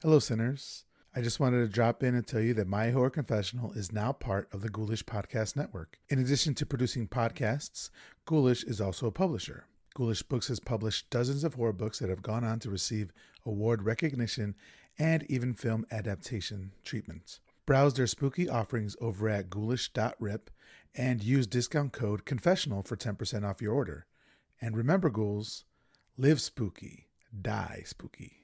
Hello, sinners. I just wanted to drop in and tell you that My Horror Confessional is now part of the Ghoulish Podcast Network. In addition to producing podcasts, Ghoulish is also a publisher. Ghoulish Books has published dozens of horror books that have gone on to receive award recognition and even film adaptation treatments. Browse their spooky offerings over at ghoulish.rip and use discount code CONFESSIONAL for 10% off your order. And remember, ghouls, live spooky, die spooky.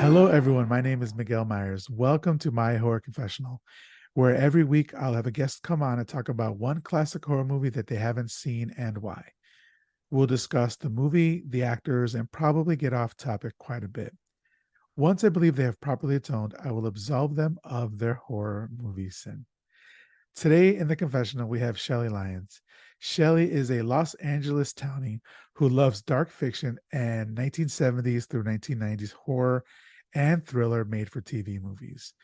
Hello, everyone. My name is Miguel Myers. Welcome to My Horror Confessional, where every week I'll have a guest come on and talk about one classic horror movie that they haven't seen and why. We'll discuss the movie, the actors, and probably get off topic quite a bit. Once I believe they have properly atoned, I will absolve them of their horror movie sin. Today in the confessional, we have Shelly Lyons. Shelly is a Los Angeles townie who loves dark fiction and 1970s through 1990s horror and thriller made for TV movies.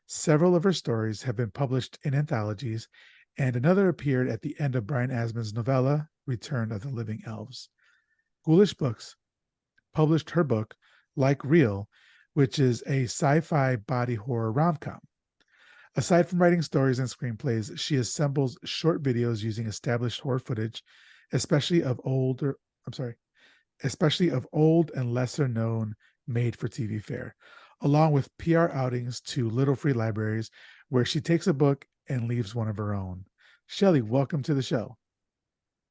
Several of her stories have been published in anthologies, and another appeared at the end of Brian Asman's novella, Return of the Living Elves. Ghoulish Books published her book, Like Real, which is a sci fi body horror rom com. Aside from writing stories and screenplays, she assembles short videos using established horror footage, especially of older, I'm sorry, especially of old and lesser known made for TV fare, along with PR outings to little free libraries where she takes a book and leaves one of her own. Shelly, welcome to the show.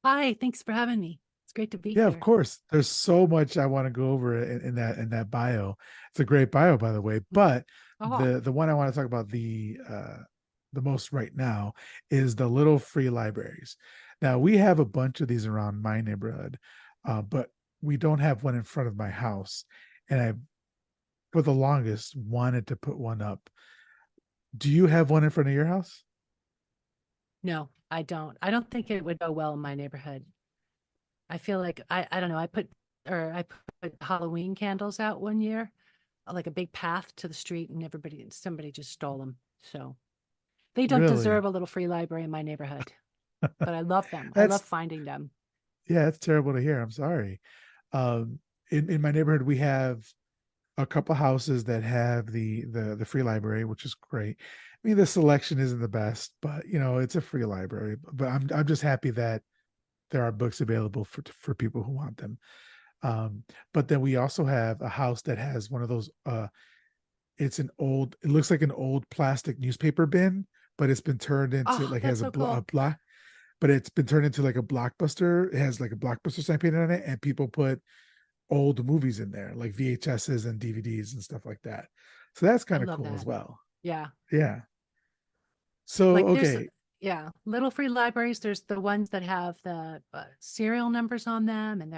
Hi, thanks for having me. It's great to be Yeah, of here. course. There's so much I want to go over in that bio. It's a great bio, by the way. But Oh, the one I want to talk about the most right now is the little free libraries. Now we have a bunch of these around my neighborhood, but we don't have one in front of my house. And I, for the longest, wanted to put one up. Do you have one in front of your house? no, I don't. I don't think it would go well in my neighborhood. I feel like I don't know. I put Halloween candles out one year, like a big path to the street, and somebody just stole them. So they don't Really? deserve a little free library in my neighborhood, but I love them. I love That's finding them. yeah, that's terrible to hear. I'm sorry. Um, in my neighborhood, we have a couple houses that have the free library, which is great. I mean, the selection isn't the best, but it's a free library. But I'm just happy that there are books available for people who want them. But then we also have a house that has one of those. It looks like an old plastic newspaper bin, but it's been turned into Oh, like that's has so a cool. block, but it's been turned into like a blockbuster. It has like a blockbuster sign painted on it, and people put old movies in there, like VHSs and DVDs and stuff like that. So that's I kind of love cool as that. well. Yeah. Yeah. So Like there's okay, yeah, little free libraries. There's the ones that have the serial numbers on them, and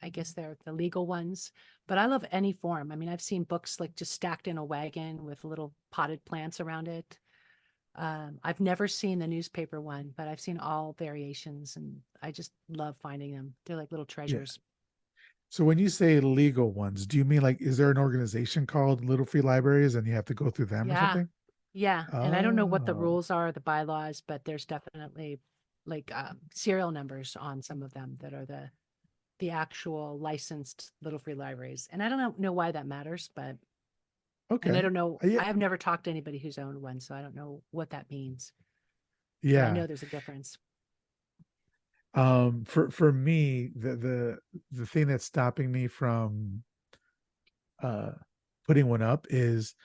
I guess they're the legal ones. But I love any form. I mean, I've seen books like just stacked in a wagon with little potted plants around it. I've never seen the newspaper one, but I've seen all variations, and I just love finding them. They're like little yeah. treasures. So when you say legal ones, do you mean like is there an organization called Little Free Libraries and you have to go through them or Yeah, something? yeah. And I don't know what the Oh, rules are, the bylaws, but there's definitely like serial numbers on some of them that are the actual licensed little free libraries. And I don't know why that matters, but and I okay. don't know. Yeah, I have never talked to anybody who's owned one, so I don't know what that means. But I yeah. know there's a difference. For me, the thing that's stopping me from uh putting one up is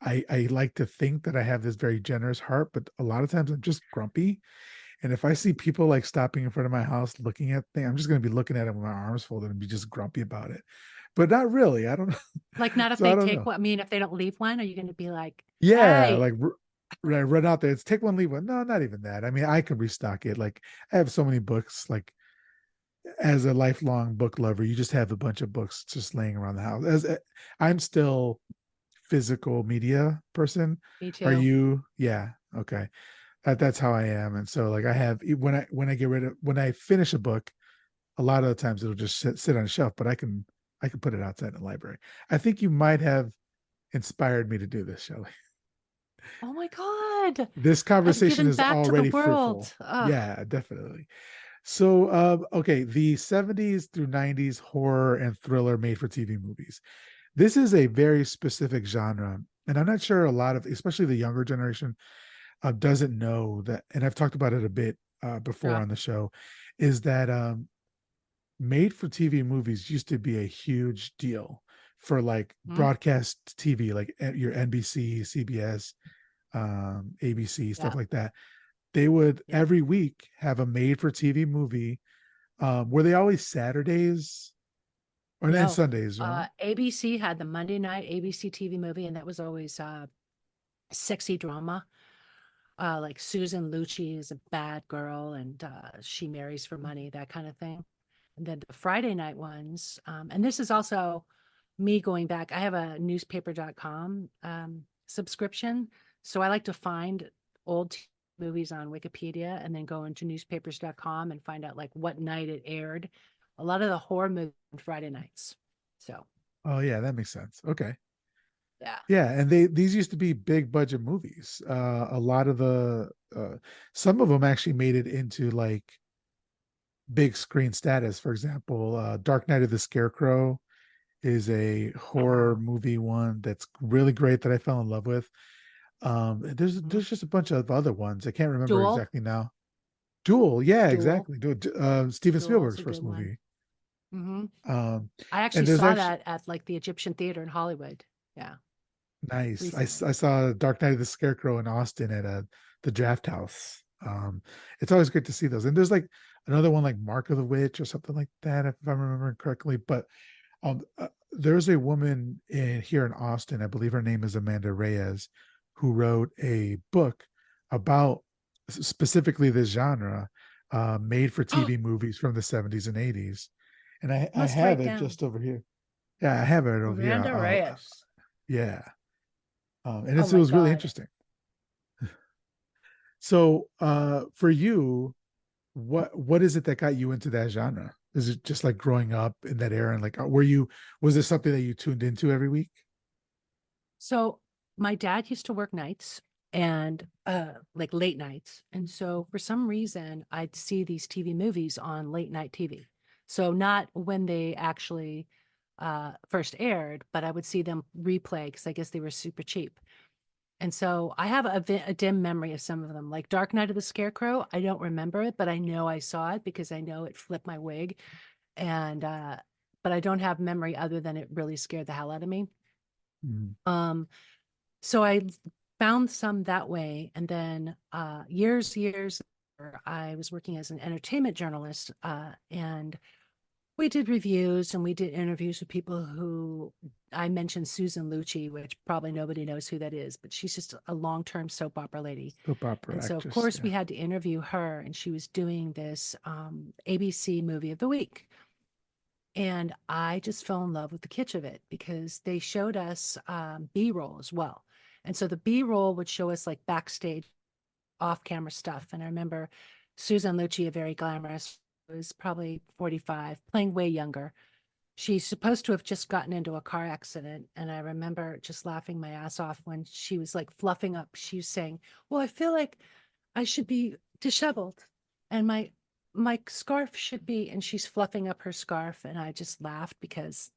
I like to think that I have this very generous heart, but a lot of times I'm just grumpy. And if I see people like stopping in front of my house looking at things, I'm just going to be looking at them with my arms folded and be just grumpy about it. But not really. I don't know. Like, not if So I they don't take know. one. I mean, if they don't leave one, are you going to be like, Yeah, "Hey, like run out there. It's take one, leave one. No, not even that. I mean, I can restock it. Like I have so many books. Like as a lifelong book lover, you just have a bunch of books just laying around the house. I'm still physical media person. Me Are too. you? Yeah. Okay. That's how I am. And so like I have when I get rid of when I finish a book, a lot of the times it'll just sit on a shelf, but I can put it outside in the library. I think you might have inspired me to do this, Shelley. Oh my God. This I've conversation given is back to the already fruitful. world. Ugh. Yeah, definitely. So, okay, the 70s through 90s horror and thriller made for TV movies. This is a very specific genre. And I'm not sure a lot of, especially the younger generation, doesn't know that. And I've talked about it a bit before Yeah. on the show, is that made for TV movies used to be a huge deal for like Mhm. broadcast TV, like your NBC, CBS, ABC, stuff Yeah. like that. They would Yeah. every week have a made for TV movie. Were they always Saturdays or and No. Sundays? ABC had the Monday night ABC TV movie, and that was always sexy drama. Like Susan Lucci is a bad girl and she marries for money, that kind of thing. And then the Friday night ones, and this is also me going back. I have a newspaper.com subscription. So I like to find old movies on Wikipedia and then go into newspapers.com and find out like what night it aired. A lot of the horror movies on Friday nights. So Oh yeah, that makes sense. Okay. yeah. Yeah, and these used to be big budget movies. A lot of the some of them actually made it into like big screen status. For example, Dark Knight of the Scarecrow is a horror movie one that's really great that I fell in love with. Mhm. There's just a bunch of other ones. I can't remember Duel. exactly now. Duel, yeah, Duel. exactly. Steven Duel Spielberg's is a good first one. movie. Hmm. Um, I and actually there's saw actually that at like the Egyptian Theater in Hollywood. Yeah, nice. recently. I saw Dark Knight of the Scarecrow in Austin at the Draft House. It's always great to see those. And there's like another one like Mark of the Witch or something like that, if I'm remembering correctly. But there's a woman here in Austin, I believe her name is Amanda Reyes, who wrote a book about specifically this genre, made for Oh, TV movies from the 70s and 80s. And I must have write it down. just over here. Yeah, I have it over here. Miranda Reyes. Yeah. And Oh it my was really God. interesting. So, for you, what is it that got you into that genre? Is it just like growing up in that era and like was this something that you tuned into every week? So my dad used to work nights and like late nights. And so for some reason I'd see these TV movies on late night TV. So not when they actually first aired, but I would see them replay because I guess they were super cheap. And so I have a dim memory of some of them, like Dark Knight of the Scarecrow. I don't remember it, but I know I saw it because I know it flipped my wig. And but I don't have memory other than it really scared the hell out of me. Mm. Um, so I found some that way, and then years later, I was working as an entertainment journalist, and we did reviews and we did interviews with people who I mentioned Susan Lucci, which probably nobody knows who that is, but she's just a long-term soap opera lady. Soap opera And so, of actress. course, we Yeah. had to interview her, and she was doing this ABC movie of the week. And I just fell in love with the kitsch of it because they showed us B-roll as well. And so the B-roll would show us like backstage off-camera stuff. And I remember Susan Lucci, a very glamorous, was probably 45, playing way younger. She's supposed to have just gotten into a car accident. And I remember just laughing my ass off when she was like fluffing up. She was saying, well, I feel like I should be disheveled and my scarf should be, and she's fluffing up her scarf. And I just laughed because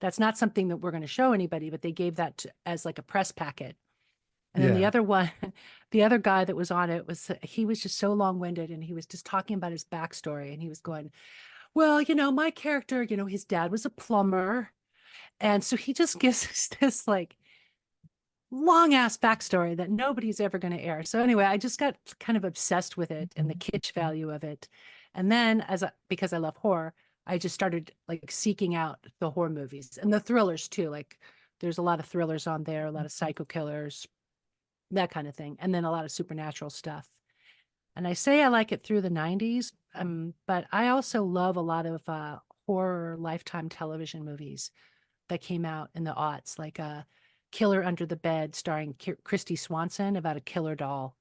that's not something that we're going to show anybody, but they gave that as like a press packet. And then the Yeah. other one, the other guy that was on it was, he was just so long winded and he was just talking about his backstory. And he was going, well, my character, his dad was a plumber. And so he just gives us this like long ass backstory that nobody's ever going to air. So anyway, I just got kind of obsessed with it and the kitsch value of it. And then because I love horror, I just started like seeking out the horror movies and the thrillers too. Like there's a lot of thrillers on there, a lot of psycho killers, that kind of thing. And then a lot of supernatural stuff. And I say I like it through the 90s, but I also love a lot of horror Lifetime television movies that came out in the aughts, like Killer Under the Bed starring Christy Swanson about a killer doll.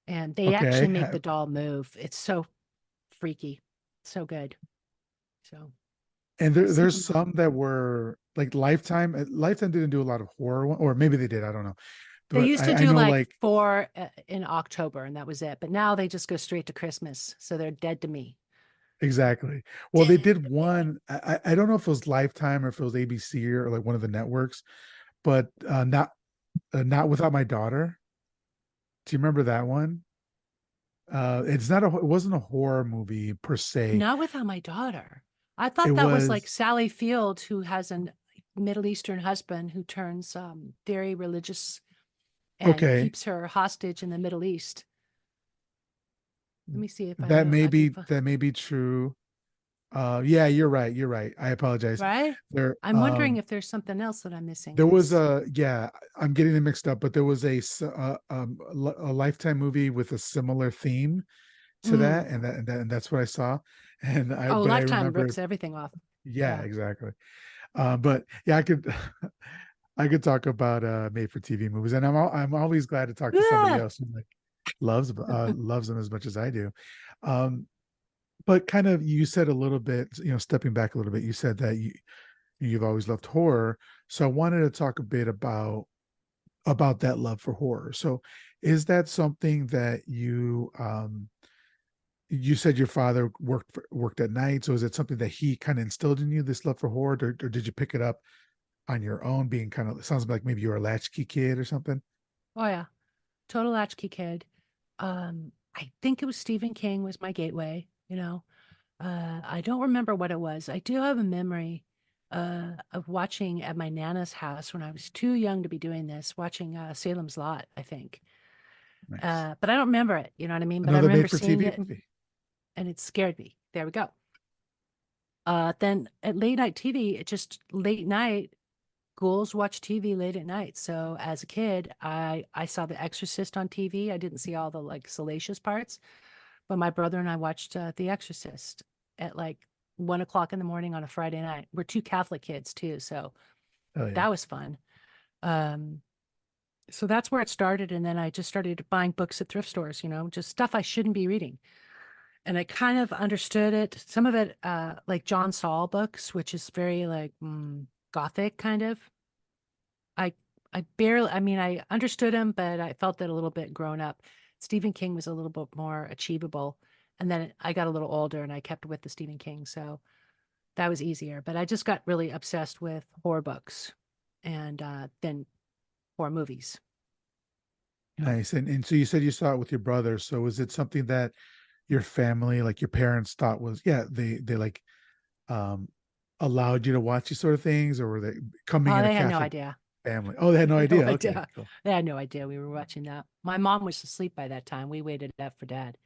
And they actually Okay. make the doll move. It's so freaky. So good. So And I've there's seen them. some that were like Lifetime. Lifetime didn't do a lot of horror, or maybe they did. I don't know. They But used to I do know like like four in October, and that was it. But now they just go straight to Christmas. So they're dead to me. exactly. Well, they Dead did to me. one. I don't know if it was Lifetime or if it was ABC or like one of the networks, but not without my daughter. Do you remember that one? It's not a. It wasn't a horror movie per se. Not without my daughter. I It thought that was like was Sally Field, who has an Middle Eastern husband who turns very religious and okay. keeps her hostage in the Middle East. Let me see if I That know. may I can, be that may be true. Yeah, you're right. You're right. I apologize. right? There, I'm wondering if there's something else that I'm missing. there was Because, a yeah. I'm getting them mixed up, but there was a Lifetime movie with a similar theme to that, mm, and that's what I saw. And oh, but I Lifetime remember, rips everything off. yeah, Yeah. exactly. But yeah, I could I could talk about made for TV movies, and I'm always glad to talk to somebody Ah! else who like loves them as much as I do. Um, but kind of you said a little bit, stepping back a little bit, you said that you've always loved horror. So I wanted to talk a bit about that love for horror. So is that something that you said your father worked at night, so is it something that he kind of instilled in you, this love for horror, or did you pick it up on your own, being kind of, it sounds like maybe you were a latchkey kid or something? Oh, yeah. Total latchkey kid. I think it was Stephen King was my gateway, you know. I don't remember what it was. I do have a memory of watching at my Nana's house when I was too young to be doing this, watching Salem's Lot, I think. Nice. But I don't remember it, you know what I mean? But I Another remember made for seeing TV it movie. and it scared me. There we go. Then at late night TV, it just late night, ghouls watch TV late at night. So as a kid, I saw The Exorcist on TV. I didn't see all the like salacious parts, but my brother and I watched The Exorcist at like 1 o'clock in the morning on a Friday night. We're two Catholic kids too, so Oh yeah. that was fun. Um, so that's where it started, and then I just started buying books at thrift stores, just stuff I shouldn't be reading. And I kind of understood it. Some of it, like John Saul books, which is very like gothic kind of. I I barely, I mean, I understood him, but I felt it a little bit grown up. Stephen King was a little bit more achievable. And then I got a little older and I kept with the Stephen King. So that was easier. But I just got really obsessed with horror books and then horror movies. Nice. And so you said you saw it with your brother. So was it something that your family, like your parents, thought was, yeah, they like um allowed you to watch these sort of things, or were they coming Oh, in a they had no Catholic idea. family? Oh, they had no They had no idea. Okay, idea. cool. They had no idea we were watching that. My mom was asleep by that time. We waited up for dad.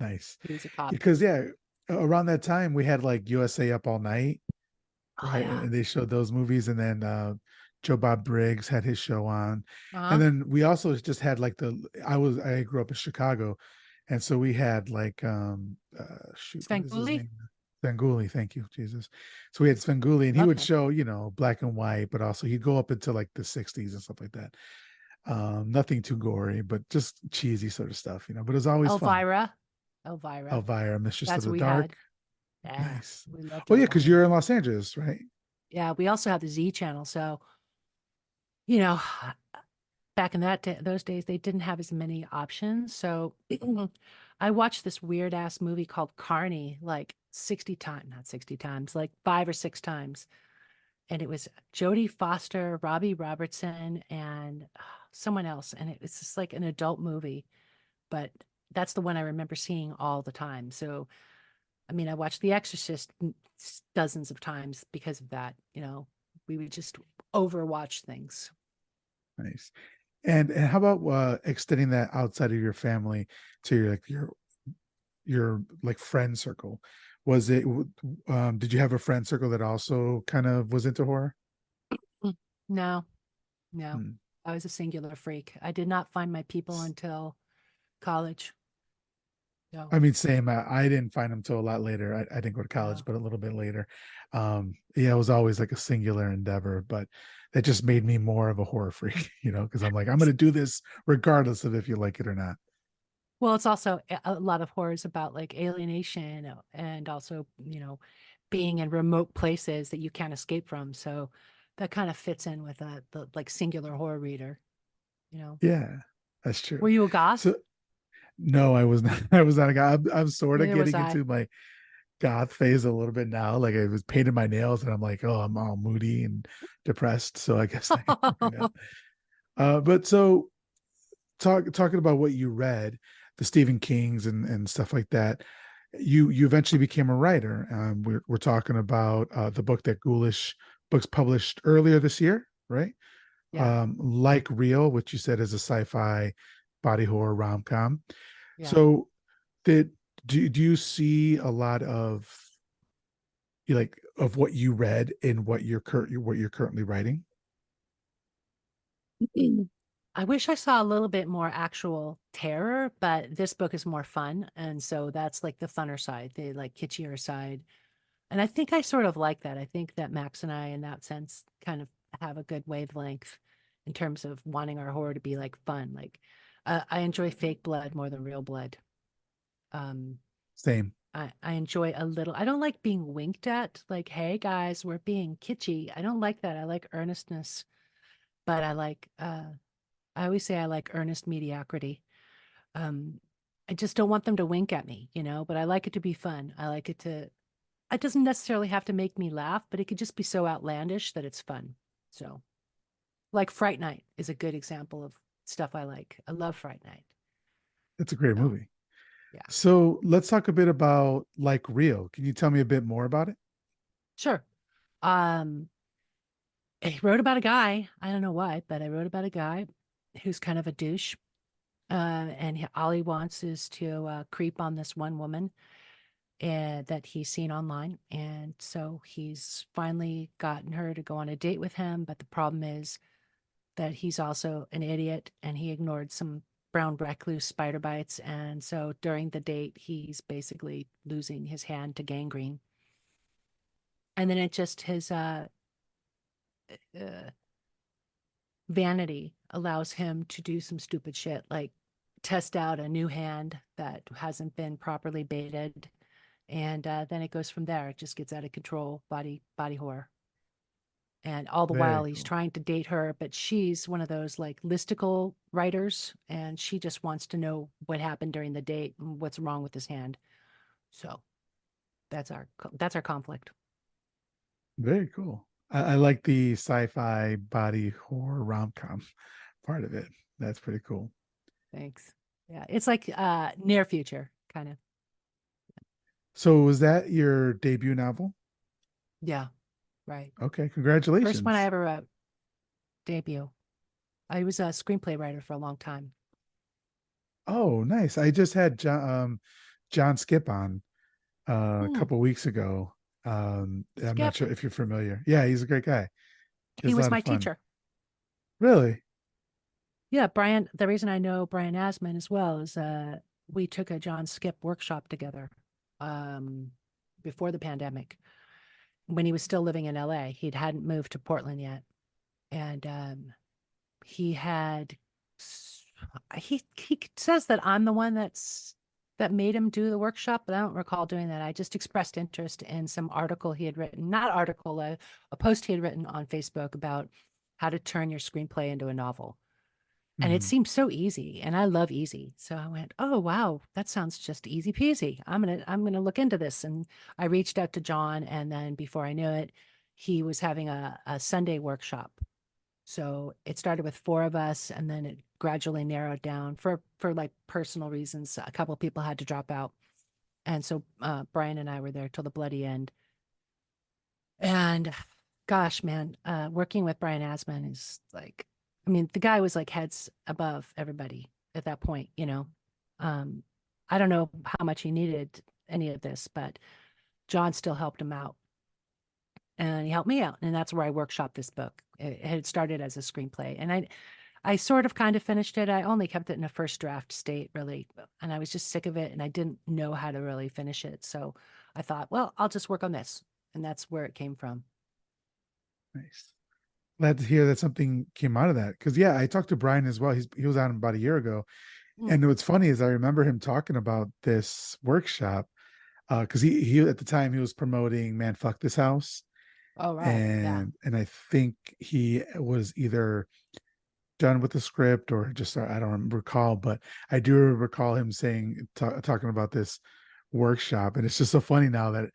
Nice. He was a cop. Because yeah, around that time we had like USA Up All Night, Oh, right? yeah. And they showed those movies, and then Joe Bob Briggs had his show on, and Uh-huh. then we also just had like I grew up in Chicago, and so we had like shoot, what is his Svengoolie. name? Svengoolie, thank you, Jesus. So we had Svengoolie, and he Love would him. show black and white, but also he'd go up into like the '60s and stuff like that. Nothing too gory, but just cheesy sort of stuff, but it was always fun. Elvira. Elvira. Elvira, Mistress of That's what the we Dark. had. Yeah, Nice. we loved Oh yeah, because Elvira. you're in Los Angeles, right? Yeah, we also have the Z channel. So, you know, back in those days, they didn't have as many options. So I watched this weird ass movie called Carney like 60 times, not 60 times, like 5 or 6 times. And it was Jodie Foster, Robbie Robertson, and someone else. And it was just like an adult movie, but that's the one I remember seeing all the time. So, I mean, I watched The Exorcist dozens of times because of that. We would just overwatch things. Nice. And how about extending that outside of your family to your like friend circle? Was it did you have a friend circle that also kind of was into horror? Mm. No, no. Hmm. I was a singular freak. I did not find my people until college. No, I mean, same. I didn't find them till a lot later. I didn't go to yeah. college, but a little bit later. Yeah, it was always like a singular endeavor, but that just made me more of a horror freak, because I'm like, I'm going to do this regardless of if you like it or not. Well, it's also a lot of horrors about like alienation and also, being in remote places that you can't escape from. So that kind of fits in with the like singular horror reader, you know. Yeah, that's true. Were you a goth? So no, I was not. I was not a guy. I'm sort of Neither was getting I. into my goth phase a little bit now. Like I was painting my nails, and I'm like, oh, I'm all moody and depressed. So I guess I am right now. But so talking about what you read, the Stephen Kings and stuff like that. You eventually became a writer. We're talking about the book that Ghoulish Books published earlier this year, right? Yeah, Like Real, which you said is a sci-fi body horror rom-com. yeah. So did do you see a lot of like of what you read in what you're currently writing? I wish I saw a little bit more actual terror, but this book is more fun. And so that's like the funner side, the like kitschier side. And I think I sort of like that. I think that Max and I, in that sense, kind of have a good wavelength in terms of wanting our horror to be like fun. Like, I enjoy fake blood more than real blood. Um, Same. I enjoy a little, I don't like being winked at, like, hey guys, we're being kitschy. I don't like that. I like earnestness, but I always say I like earnest mediocrity. Um, I just don't want them to wink at me, but I like it to be fun. I like it to, it doesn't necessarily have to make me laugh, but it could just be so outlandish that it's fun. So, like Fright Night is a good example of stuff I like. I love Fright Night. It's a great So, movie. yeah, So let's talk a bit about Like Real. Can you tell me a bit more about it? sure. Um, I wrote about a guy. I don't know why, but I wrote about a guy who's kind of a douche. And all he wants is to creep on this one woman that he's seen online. And so he's finally gotten her to go on a date with him. But the problem is that he's also an idiot and he ignored some brown recluse spider bites. And so during the date, he's basically losing his hand to gangrene. And then it just his uh, vanity allows him to do some stupid shit like test out a new hand that hasn't been properly baited. And then it goes from there. It just gets out of control, body horror. And all the while Very he's cool. trying to date her, but she's one of those like listicle writers, and she just wants to know what happened during the date and what's wrong with his hand. So that's our conflict. Very cool. I like the sci-fi body horror rom-com part of it. That's pretty cool. Thanks. Yeah, it's like near future kind of. So was that your debut novel? Yeah, right. Okay, First one I congratulations. ever wrote, debut. I was a screenplay writer for a long time. Oh, nice. I just had John Skip on a Hmm, couple weeks ago. I'm not Skip. sure if you're familiar. Yeah, he's a great guy. He He's a was lot of my fun. teacher. Really? Yeah, Brian, the reason I know Brian Asman as well is we took a John Skip workshop together um, before the pandemic when he was still living in LA. He hadn't moved to Portland yet. And he had he says that I'm the one that made him do the workshop, but I don't recall doing that. I just expressed interest in some article he had written, not article, a post he had written on Facebook about how to turn your screenplay into a novel. And it Mhm. seemed so easy, and I love easy. So I went, "Oh, wow, that sounds just easy peasy. I'm gonna look into this." And I reached out to John, and then before I knew it, he was having a Sunday workshop. So it started with four of us, and then it gradually narrowed down for like personal reasons. A couple of people had to drop out, and so Brian and I were there till the bloody end. And gosh, man, working with Brian Asman is like, I mean, the guy was like heads above everybody at that point. Um, I don't know how much he needed any of this, but John still helped him out and he helped me out. And that's where I workshopped this book. It had started as a screenplay. And I I sort of kind of finished it. I only kept it in a first draft state, really. And I was just sick of it and I didn't know how to really finish it. So I thought, well, I'll just work on this. And that's where it came from. Nice. Glad to hear that something came out of that. Because yeah, I talked to Brian as well. He was on about a year ago. Mm. And what's funny is I remember him talking about this workshop because he at the time he was promoting Man Fuck This House. Oh, right. Yeah. And I think he was either done with the script or just I don't recall, but I do recall him saying talking about this workshop, and it's just so funny now that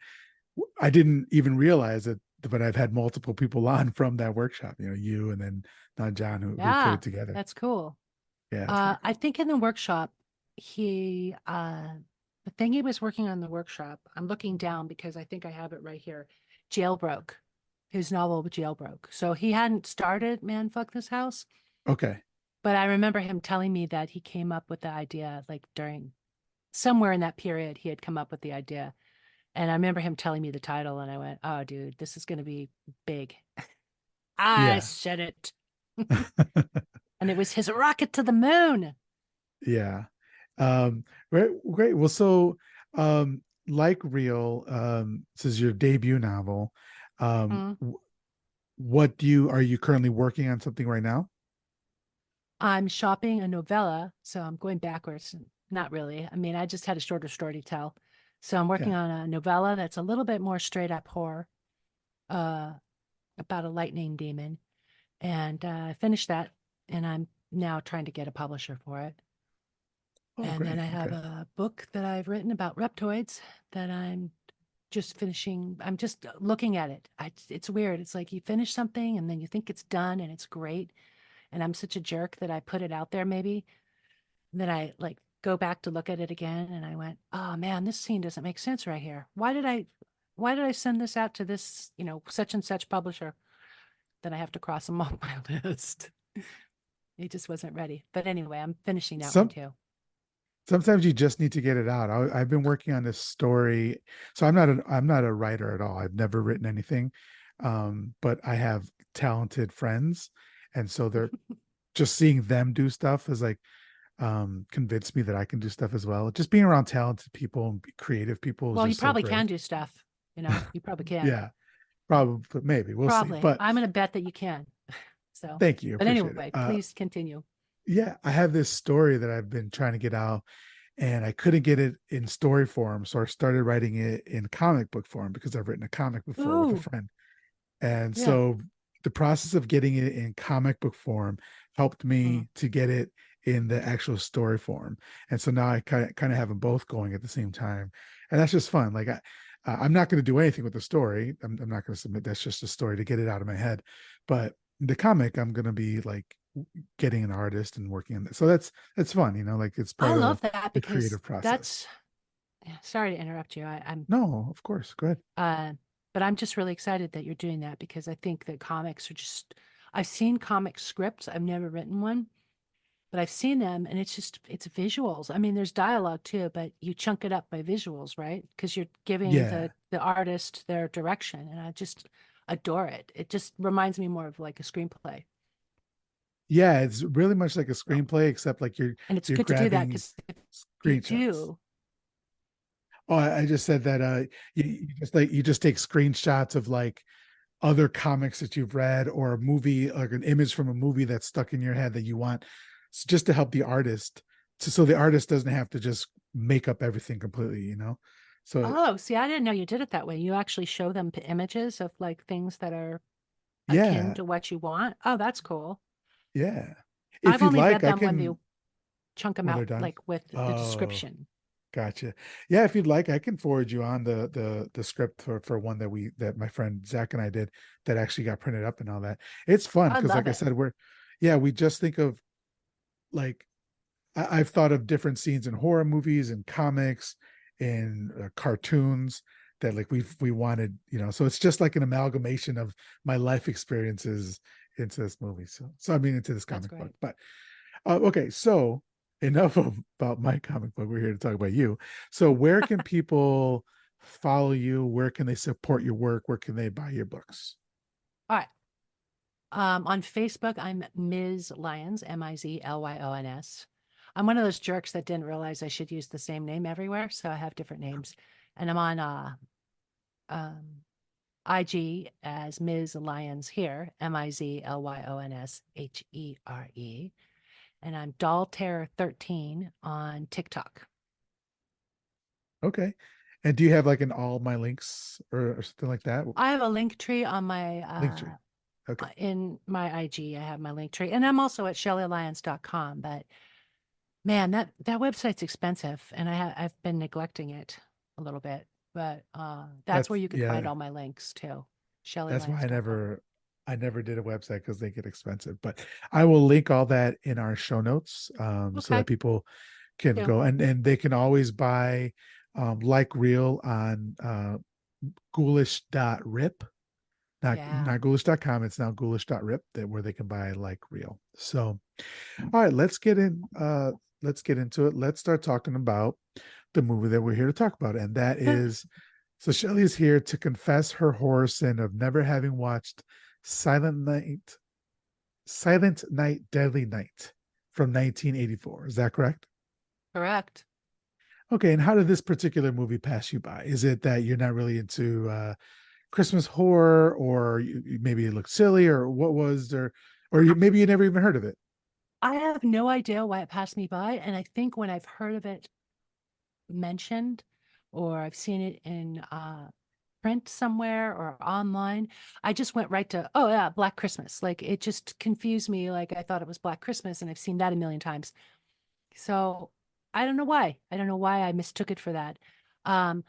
I didn't even realize it, but I've had multiple people on from that workshop. You know, you and then now John who put Yeah. it together. That's cool. Yeah, it's very I cool. think in the workshop, he, the thing he was working on in the workshop, I'm looking down because I think I have it right here. Jailbroke, his novel Jailbroke. So he hadn't started Man Fuck This House, Okay, but I remember him telling me that he came up with the idea like during somewhere in that period, he had come up with the idea. And I remember him telling me the title, and I went, oh, dude, this is going to be big. I yeah, said it. And it was his rocket to the moon. yeah. Great, great. Well, so like Real, this is your debut novel. Um, Mm. what do you are you currently working on something right now? I'm shopping a novella, so I'm going backwards. Not really. I mean, I just had a shorter story to tell. So I'm Yeah. working on a novella that's a little bit more straight up horror, uh, about a lightning demon. And I finished that, and I'm now trying to get a publisher for it. Oh, And then great. I have Okay. a book that I've written about reptoids that I'm just finishing. I'm just looking at it. It's weird. It's like you finish something and then you think it's done and it's great. And I'm such a jerk that I put it out there maybe. And then I like go back to look at it again and I went, oh man, this scene doesn't make sense right here. Why did I send this out to this, such and such publisher? Then I have to cross them off my list. It just wasn't ready. But anyway, I'm finishing that one Some too. Sometimes you just need to get it out. I've been working on this story, so I'm not a writer at all. I've never written anything, but I have talented friends, and so they're just seeing them do stuff is like convinced me that I can do stuff as well. Just being around talented people and creative people is Well, you just so probably great. can do stuff, you probably can. Yeah, probably, but maybe we'll see. Probably. But I'm going to bet that you can. So, thank you, but appreciate it. anyway, please continue. Yeah, I have this story that I've been trying to get out, and I couldn't get it in story form, so I started writing it in comic book form because I've written a comic before with a Ooh, friend. And yeah. so the process of getting it in comic book form helped Mm. me to get it in the actual story form. And so now I kind of have them both going at the same time. And that's just fun. Like I'm not going to do anything with the story. I'm not going to submit. That's just a story to get it out of my head. But the comic, I'm going to be like getting an artist and working on that. So that's fun, like it's I part of love that the because creative process. that's, yeah, sorry to interrupt you. I'm, No, of course. Go ahead. uh, but I'm just really excited that you're doing that because I think that comics are just, I've seen comic scripts. I've never written one, but I've seen them and it's visuals. I mean, there's dialogue too, but you chunk it up by visuals, right? Because you're giving Yeah. the artist their direction, and I just adore it. It just reminds me more of like a screenplay. Yeah, it's really much like a So, screenplay, except like you're and it's you're good to do that grabbing because if you screenshots. do, Oh, I just said that you just take screenshots of like other comics that you've read or a movie, like an image from a movie that's stuck in your head that you want, just to help the artist, so the artist doesn't have to just make up everything completely. So oh, see, I didn't know you did it that way. You actually show them images of like things that are akin yeah, to what you want. Oh, that's cool. yeah. If I've you'd only like, read I them when they can chunk them when out they're done. like with the Oh, description. gotcha. Yeah, if you'd like, I can forward you on the script for one that my friend Zach and I did that actually got printed up and all that. It's fun I because, love like I it. said, yeah, we just think of like I've thought of different scenes in horror movies and comics and cartoons that like we wanted, so it's just like an amalgamation of my life experiences into this movie. So I mean into this That's comic book. great. But okay, so enough about my comic book. We're here to talk about you. So where can people follow you? Where can they support your work? Where can they buy your books? All right. On Facebook, I'm Ms. Lyons, Mizlyons. I'm one of those jerks that didn't realize I should use the same name everywhere, so I have different names. And I'm on um, IG as Ms. Lyons here, Mizlyonshre. And I'm Doll Terror 13 on TikTok. Okay. And do you have like an all my links or something like that? I have a link tree on Link tree. Okay. in my IG. I have my link tree, and I'm also at shellylyons.com. But man, that website's expensive, and I've been neglecting it a little bit. But that's where That's you can find yeah, all my links too. that's why Shellylyons.com. I never did a website because they get expensive. But I will link all that in our show notes so that Okay. people can Yeah. go and they can always buy like real on ghoulish.rip. Yeah. Not ghoulish.com. It's now ghoulish.rip that where they can buy like real. So all right, let's get into it. Let's start talking about the movie that we're here to talk about. And that is so Shelly is here to confess her horror sin of never having watched Silent Night, Silent Night, Deadly Night from 1984. Is that correct? Correct. Okay, and how did this particular movie pass you by? Is it that you're not really into Christmas horror, or maybe it looked silly, or what was there, or maybe you never even heard of it? I have no idea why it passed me by, and I think when I've heard of it mentioned or I've seen it in print somewhere or online, I just went right to, oh yeah, Black Christmas. Like it just confused me. Like I thought it was Black Christmas and I've seen that a million times. So I don't know why. I don't know why I mistook it for that. Um,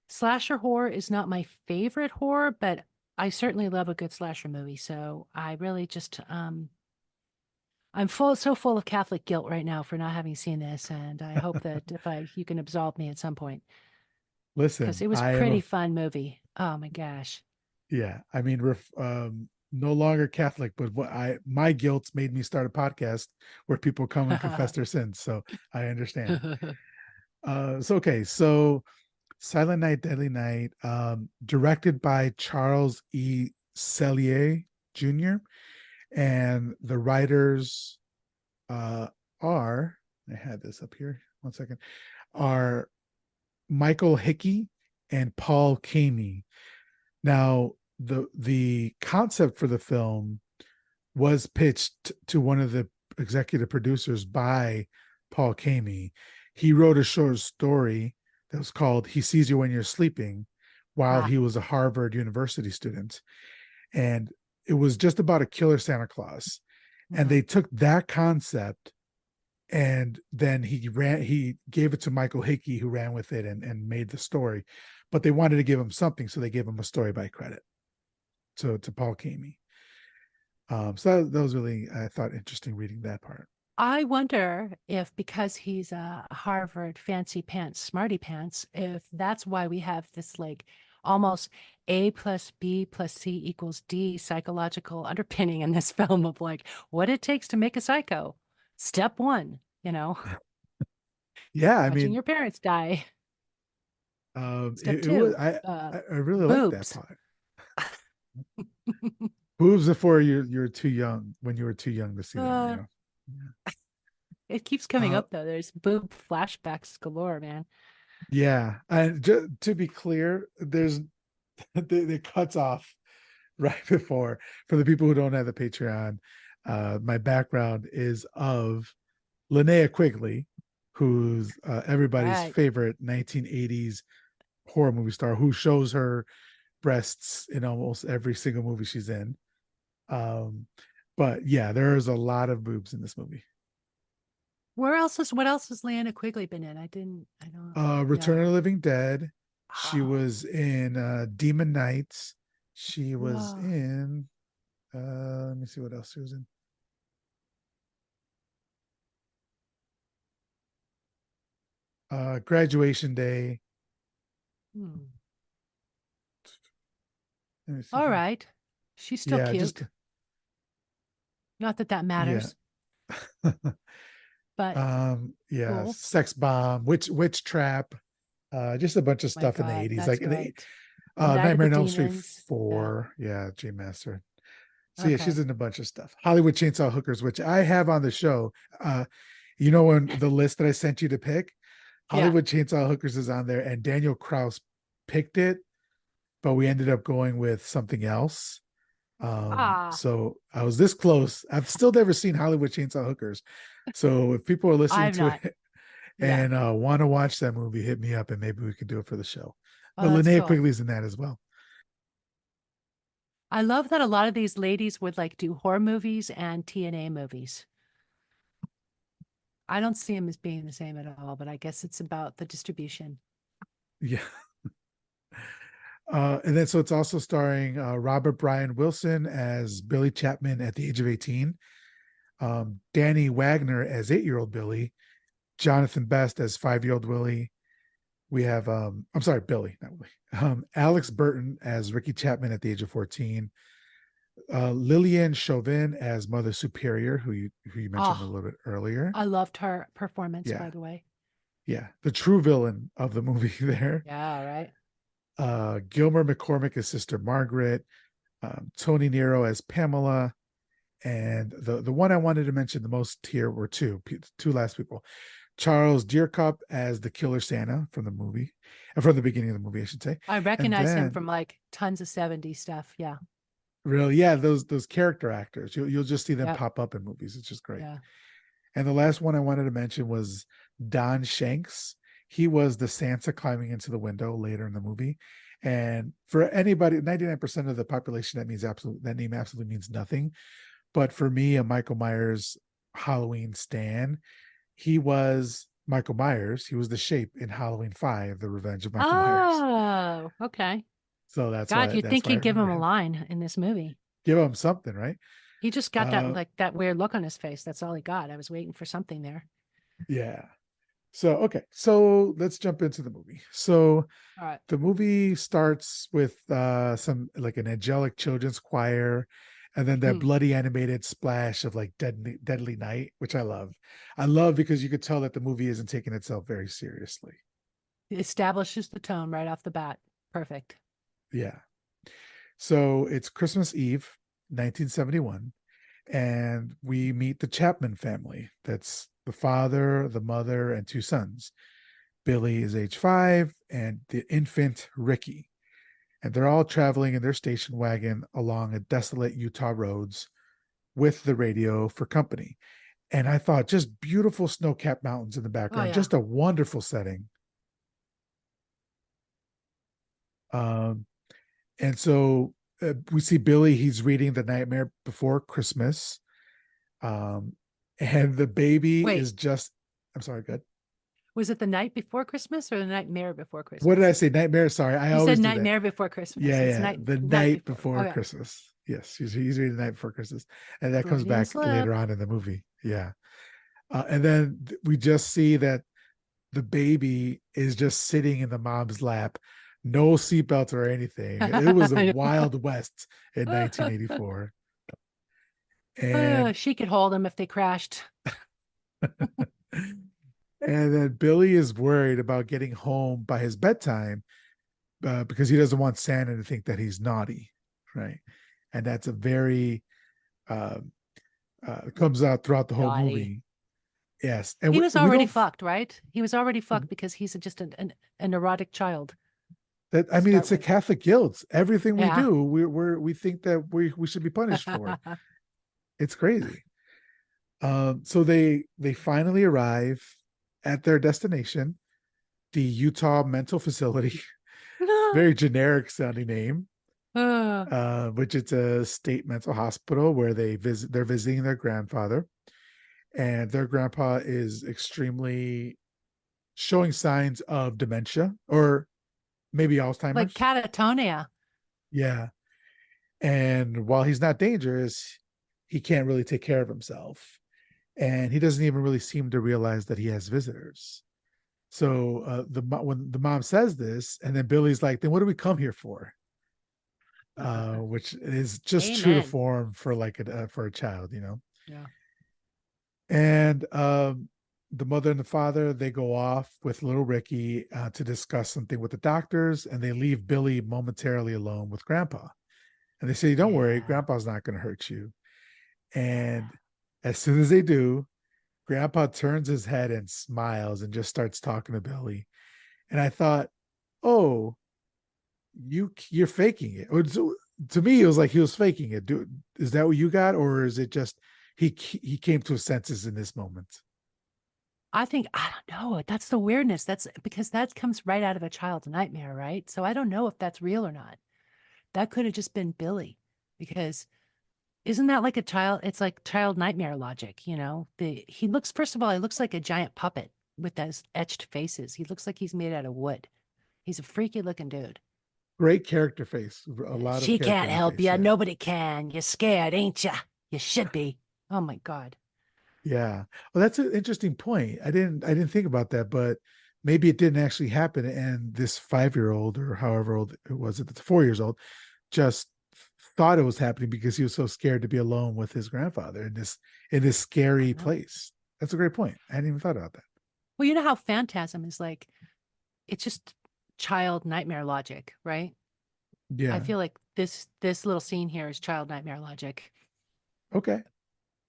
Slasher horror is not my favorite horror, but I certainly love a good slasher movie. So I really just I'm so full of Catholic guilt right now for not having seen this, and I hope that if I you can absolve me at some point because Listen, it was I am pretty a fun movie. Oh my gosh. yeah. I mean, no longer Catholic, but what I my guilt made me start a podcast where people come and confess their sins. So I understand. So okay, so Silent Night, Deadly Night, directed by Charles E. Sellier Jr. And the writers uh, are I had this up here. One second. Are Michael Hickey and Paul Kami. Now, the concept for the film was pitched to one of the executive producers by Paul Kami. He wrote a short story that was called "He Sees You When You're Sleeping" while Ah, he was a Harvard University student, and it was just about a killer Santa Claus. And mhm. they took that concept and then he gave it to Michael Hickey, who ran with it and made the story. But they wanted to give him something, so they gave him a story by credit to Paul Kami. So that was really, I thought, interesting reading that part. I wonder if because he's a Harvard fancy pants, smarty pants, if that's why we have this like almost A plus B plus C equals D psychological underpinning in this film of like what it takes to make a psycho. Step one, Yeah, I watching mean, your parents die. Step it was two, I really like that boobs. part. Boobs before you're too young when you were too young to see them. Uh, it keeps coming Uh, up though. There's boob flashbacks galore, man. yeah, and to be clear, there's it cuts off right before for the people who don't have the Patreon. My background is of Linnea Quigley, who's everybody's Right. favorite 1980s horror movie star, who shows her breasts in almost every single movie she's in. Um, but yeah, there is a lot of boobs in this movie. What else has Leanna Quigley been in? I don't Return of know. the Living Dead. She Oh, was in Demon Knights. She was whoa. in let me see what else she was in. Graduation Day. Hmm. Let me see All here. right. She's still Yeah, just cute. Not that that yeah. matters, but Yeah, cool. Sex Bomb, Witch Trap, just a bunch of My stuff in the God, 80s, that's like in the great. Night of Nightmare the on Elm Street Demons. Yeah. 4. Yeah, J Master. So yeah, she's Okay. in a bunch of stuff. Hollywood Chainsaw Hookers, which I have on the show. You know, when the list that I sent you to pick, Yeah. Hollywood Chainsaw Hookers is on there, and Daniel Kraus picked it, but we ended up going with something else. Ah, So I was this close. I've still never seen Hollywood Chainsaw Hookers. So if people are listening I've to not. it Yeah. and want to watch that movie, hit me up and maybe we can do it for the show. Oh, But that's Linnea cool. Quigley's in that as well. I love that a lot of these ladies would like do horror movies and TNA movies. I don't see them as being the same at all, but I guess it's about the distribution. Yeah. And then so it's also starring Robert Brian Wilson as Billy Chapman at the age of 18, Danny Wagner as 8-year-old Billy, Jonathan Best as 5-year-old Willie. We have I'm sorry, Billy, not Willie. Alex Burton as Ricky Chapman at the age of 14, Lillian Chauvin as Mother Superior, who you mentioned a Oh, little bit earlier. I loved her performance, by Yeah, the way. yeah, the true villain of the movie there. Yeah, right. Gilmer McCormick as Sister Margaret, Tony Nero as Pamela, and the one I wanted to mention the most here were two last people. Charles Deerkop as the Killer Santa from the movie, from the beginning of the movie, I should say. I And recognize him then from like tons of 70s stuff. Yeah. really, yeah, those character actors, you'll just see them Yep. pop up in movies. It's just great. Yeah. And the last one I wanted to mention was Don Shanks. He was the Santa climbing into the window later in the movie. And for anybody, 99% of the population, that name absolutely means nothing. But for me, a Michael Myers Halloween stan, he was Michael Myers. He was the shape in Halloween 5, The Revenge of Michael Myers. Oh, okay. So that's God, why you'd that's think why I he'd give him remember a him. line in this movie. Give him something, right? He just got that Uh like that weird look on his face. That's all he got. I was waiting for something there. yeah. So okay. So let's jump into the movie. So All right. the movie starts with some like an angelic children's choir, and then that Hmm. bloody animated splash of like deadly night, which I love. I love because you could tell that the movie isn't taking itself very seriously. It establishes the tone right off the bat. Perfect. Yeah. So it's Christmas Eve, 1971, and we meet the Chapman family. That's the father, the mother, and two sons. Billy is age 5, and the infant Ricky. And they're all traveling in their station wagon along a desolate Utah roads with the radio for company. And I thought just beautiful snow-capped mountains in the Oh background, yeah. just a wonderful setting. Um, and so we see Billy, he's reading The Nightmare Before Christmas. Um, and the baby Wait, is just, I'm sorry, good. was it the night before Christmas or the nightmare before What did I Christmas? say? Nightmare. Sorry, I You said always do that. nightmare before Christmas. Yeah, It's yeah. The night night before. before Okay. Christmas. Yes, he's reading the night before Christmas, and that comes Freudian back later slip. on in the movie. Yeah, and then we just see that the baby is just sitting in the mom's lap, no seatbelt or anything. It was a I wild west in know. 1984, and She could hold him if they crashed. and then Billy is worried about getting home by his bedtime because he doesn't want Santa to think that he's naughty, right? And that's a very um, comes out throughout the whole Naughty. movie. Yes, and He we, was we already don't fucked, right? He was already fucked because he's just a neurotic child that. I to mean, start it's a with. Catholic guilt. Everything we Yeah. do, we think that we should be punished for. It's crazy. So they finally arrive at their destination, the Utah Mental Facility. Very generic sounding name, Uh, which it's a state mental hospital where they're visiting their grandfather, and their grandpa is extremely showing signs of dementia or maybe like Alzheimer's. catatonia. Yeah. And while he's not dangerous, he can't really take care of himself. And he doesn't even really seem to realize that he has visitors. So when the mom says this, and then Billy's like, "Then what do we come here for?" Which is just true to Amen. form for like for a child, you know. Yeah. And the mother and the father, they go off with little Ricky to discuss something with the doctors, and they leave Billy momentarily alone with Grandpa. And they say, don't worry, Yeah. grandpa's not going to hurt you. And as soon as they do, grandpa turns his head and smiles and just starts talking to Billy. And I thought, oh, you're faking it. To me, it was like he was faking it. Is that what you got, or is it just he came to his senses in this moment? I don't know. That's the weirdness. That's because that comes right out of a child's nightmare, right? So I don't know if that's real or not. That could have just been Billy because isn't that like a child? It's like child nightmare logic, you know? He looks, first of all, he looks like a giant puppet with those etched faces. He looks like he's made out of wood. He's a freaky looking dude. Great character face, a lot of She character can't on the help face. you. Yeah, Nobody can. You're scared, ain't you? You should be. Oh my God. yeah. Well, that's an interesting point. I didn't think about that, but maybe it didn't actually happen. And this 5 year old or however old it was at the 4 years old just thought it was happening because he was so scared to be alone with his grandfather in this I scary know. place. That's a great point. I hadn't even thought about that. Well, you know how phantasm is like, it's just child nightmare logic, right? I Yeah. feel like this little scene here is child nightmare logic. Okay.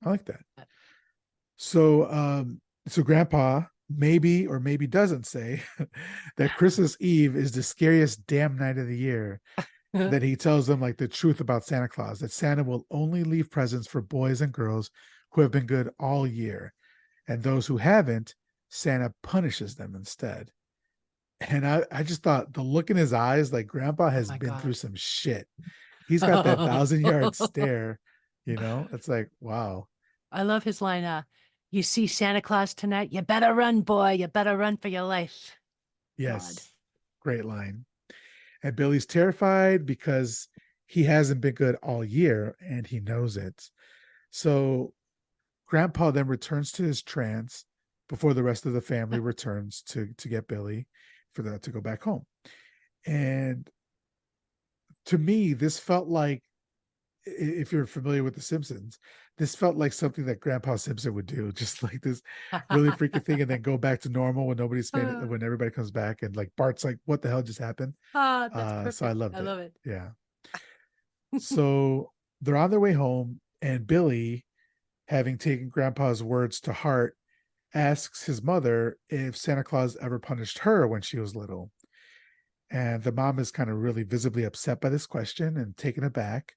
I like that. So grandpa maybe or maybe doesn't say that Christmas Eve is the scariest damn night of the year. That he tells them like the truth about Santa Claus, that Santa will only leave presents for boys and girls who have been good all year. And those who haven't, Santa punishes them instead. And I just thought the look in his eyes, like grandpa Oh has my been through God. some shit. He's got that 1,000 yard stare, It's like, wow. I love his line, you see Santa Claus tonight? You better run, boy. You better run for your life. God. Yes. Great line. And Billy's terrified because he hasn't been good all year and he knows it. So Grandpa then returns to his trance before the rest of the family returns to get Billy for them to go back home. And to me, this felt like, if you're familiar with The Simpsons, this felt like something that Grandpa Simpson would do, just like this really freaky thing, and then go back to normal when nobody's paying it, when everybody comes back, and like Bart's like, "What the hell just happened?" That's So I perfect. loved I it. love it. Yeah. So they're on their way home, and Billy, having taken Grandpa's words to heart, asks his mother if Santa Claus ever punished her when she was little. And the mom is kind of really visibly upset by this question and taken aback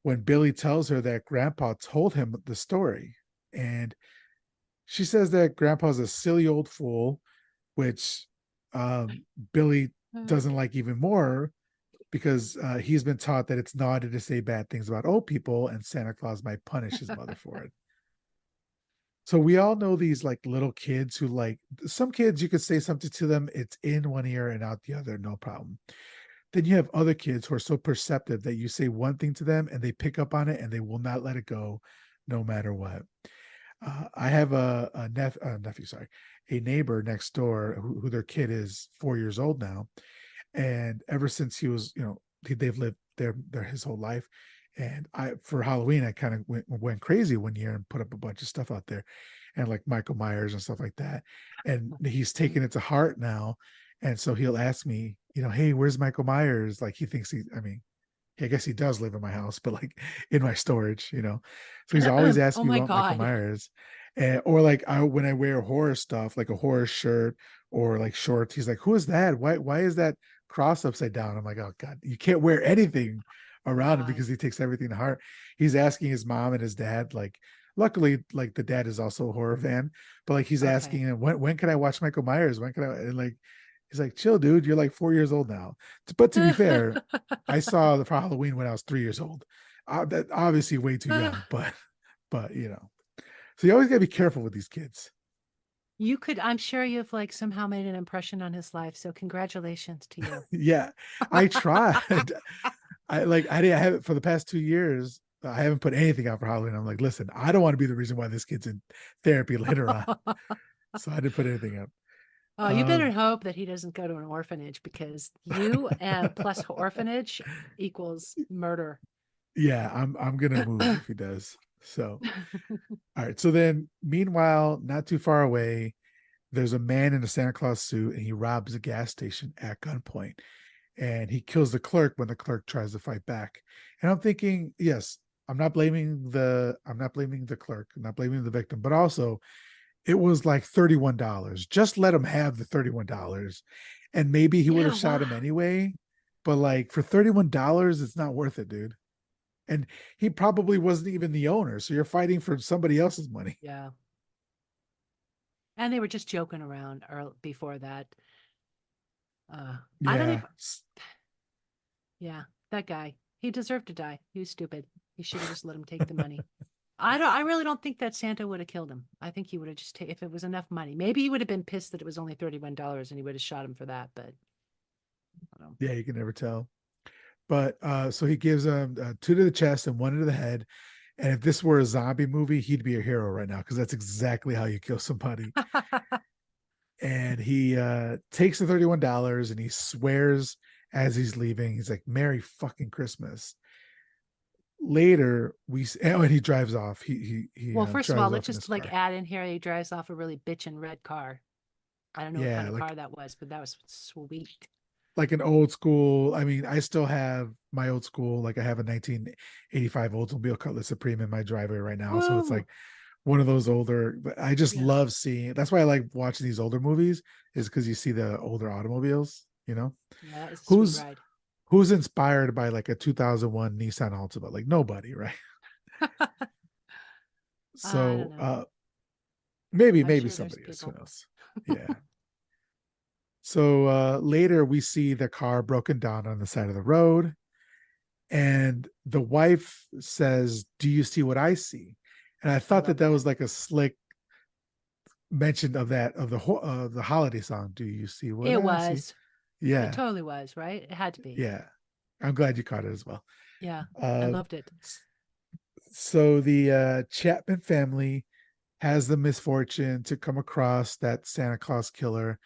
when Billy tells her that Grandpa told him the story. And she says that Grandpa's a silly old fool, which Billy doesn't like even more because he's been taught that it's naughty to say bad things about old people and Santa Claus might punish his mother for it. So we all know these like little kids who, like, some kids you could say something to them, it's in one ear and out the other, no problem. Then you have other kids who are so perceptive that you say one thing to them and they pick up on it and they will not let it go no matter what. I have a nephew, sorry, a neighbor next door who their kid is 4 years old now, and ever since he was, they've lived there his whole life. And I, for Halloween, I kind of went crazy one year and put up a bunch of stuff out there, and like Michael Myers and stuff like that. And he's taken it to heart now, and so he'll ask me, hey, where's Michael Myers? Like he thinks I mean, I guess he does live in my house, but like in my storage, So he's always Oh asking me my about Michael God. Myers, or like when I wear horror stuff, like a horror shirt or like shorts, he's like, "Who is that? Why is that cross upside down?" I'm like, "Oh God, you can't wear anything around him God. because he takes everything to heart." He's asking his mom and his dad, like, luckily, like the dad is also a horror fan, but like he's asking Okay. him, when can I watch Michael Myers? When can I? And like, he's like, "Chill, dude. You're like 4 years old now." But to be fair, I saw the for Halloween when I was 3 years old. That obviously way too young, but so you always gotta be careful with these kids. You could, I'm sure you've like somehow made an impression on his life. So congratulations to you. Yeah, I tried. I didn't have it for the past 2 years. I haven't put anything out for Halloween. I'm like, listen, I don't want to be the reason why this kid's in therapy later on, so I didn't put anything up. Oh, you better Um, hope that he doesn't go to an orphanage because you and plus orphanage equals murder. yeah, I'm gonna move if he does. So, all right. So then, meanwhile, not too far away, there's a man in a Santa Claus suit, and he robs a gas station at gunpoint. and he kills the clerk when the clerk tries to fight back. And I'm thinking, yes, I'm not blaming the clerk, I'm not blaming the victim, but also it was like $31. Just let him have the $31 and maybe he would have Yeah, shot wow. him anyway. But like for $31, it's not worth it, dude. And he probably wasn't even the owner. So you're fighting for somebody else's money. Yeah. And they were just joking around or before that. I don't Yeah. even yeah, that guy. He deserved to die. He was stupid. He should have just let him take the money. I really don't think that Santa would have killed him. I think he would have just if it was enough money. Maybe he would have been pissed that it was only $31 and he would have shot him for that, but I don't know. Yeah, you can never tell. But so he gives him two to the chest and one to the head. And if this were a zombie movie, he'd be a hero right now because that's exactly how you kill somebody. And he takes the $31 and he swears as he's leaving, he's like, "Merry fucking Christmas." Later, and he drives off. He Well, first of all, drives let's off in just his like car. add in here he drives off a really bitchin' red car. I don't know what kind Yeah, of car that was, but that was sweet. like an old school. I mean, I still have my old school. Like I have a 1985 Oldsmobile Cutlass Supreme in my driveway right now. So it's Woo! like one of those older. But I just Yeah. love seeing. That's why I like watching these older movies. Is because you see the older automobiles. You know, Yeah, that was a sweet who's ride. who's inspired by like a 2001 Nissan Altima? Like nobody, right? I don't So know. I'm maybe sure there's somebody is. Who people. knows? Yeah. So later we see the car broken down on the side of the road, and the wife says, "Do you see what I see?" And I I thought that love that that. was like a slick mention of the holiday song. Do you see what It I see? was. It Yeah, totally was, right? It had to be. yeah. I'm glad you caught it as well. Yeah. I Uh, loved it. so the Chapman family has the misfortune to come across that Santa Claus killer.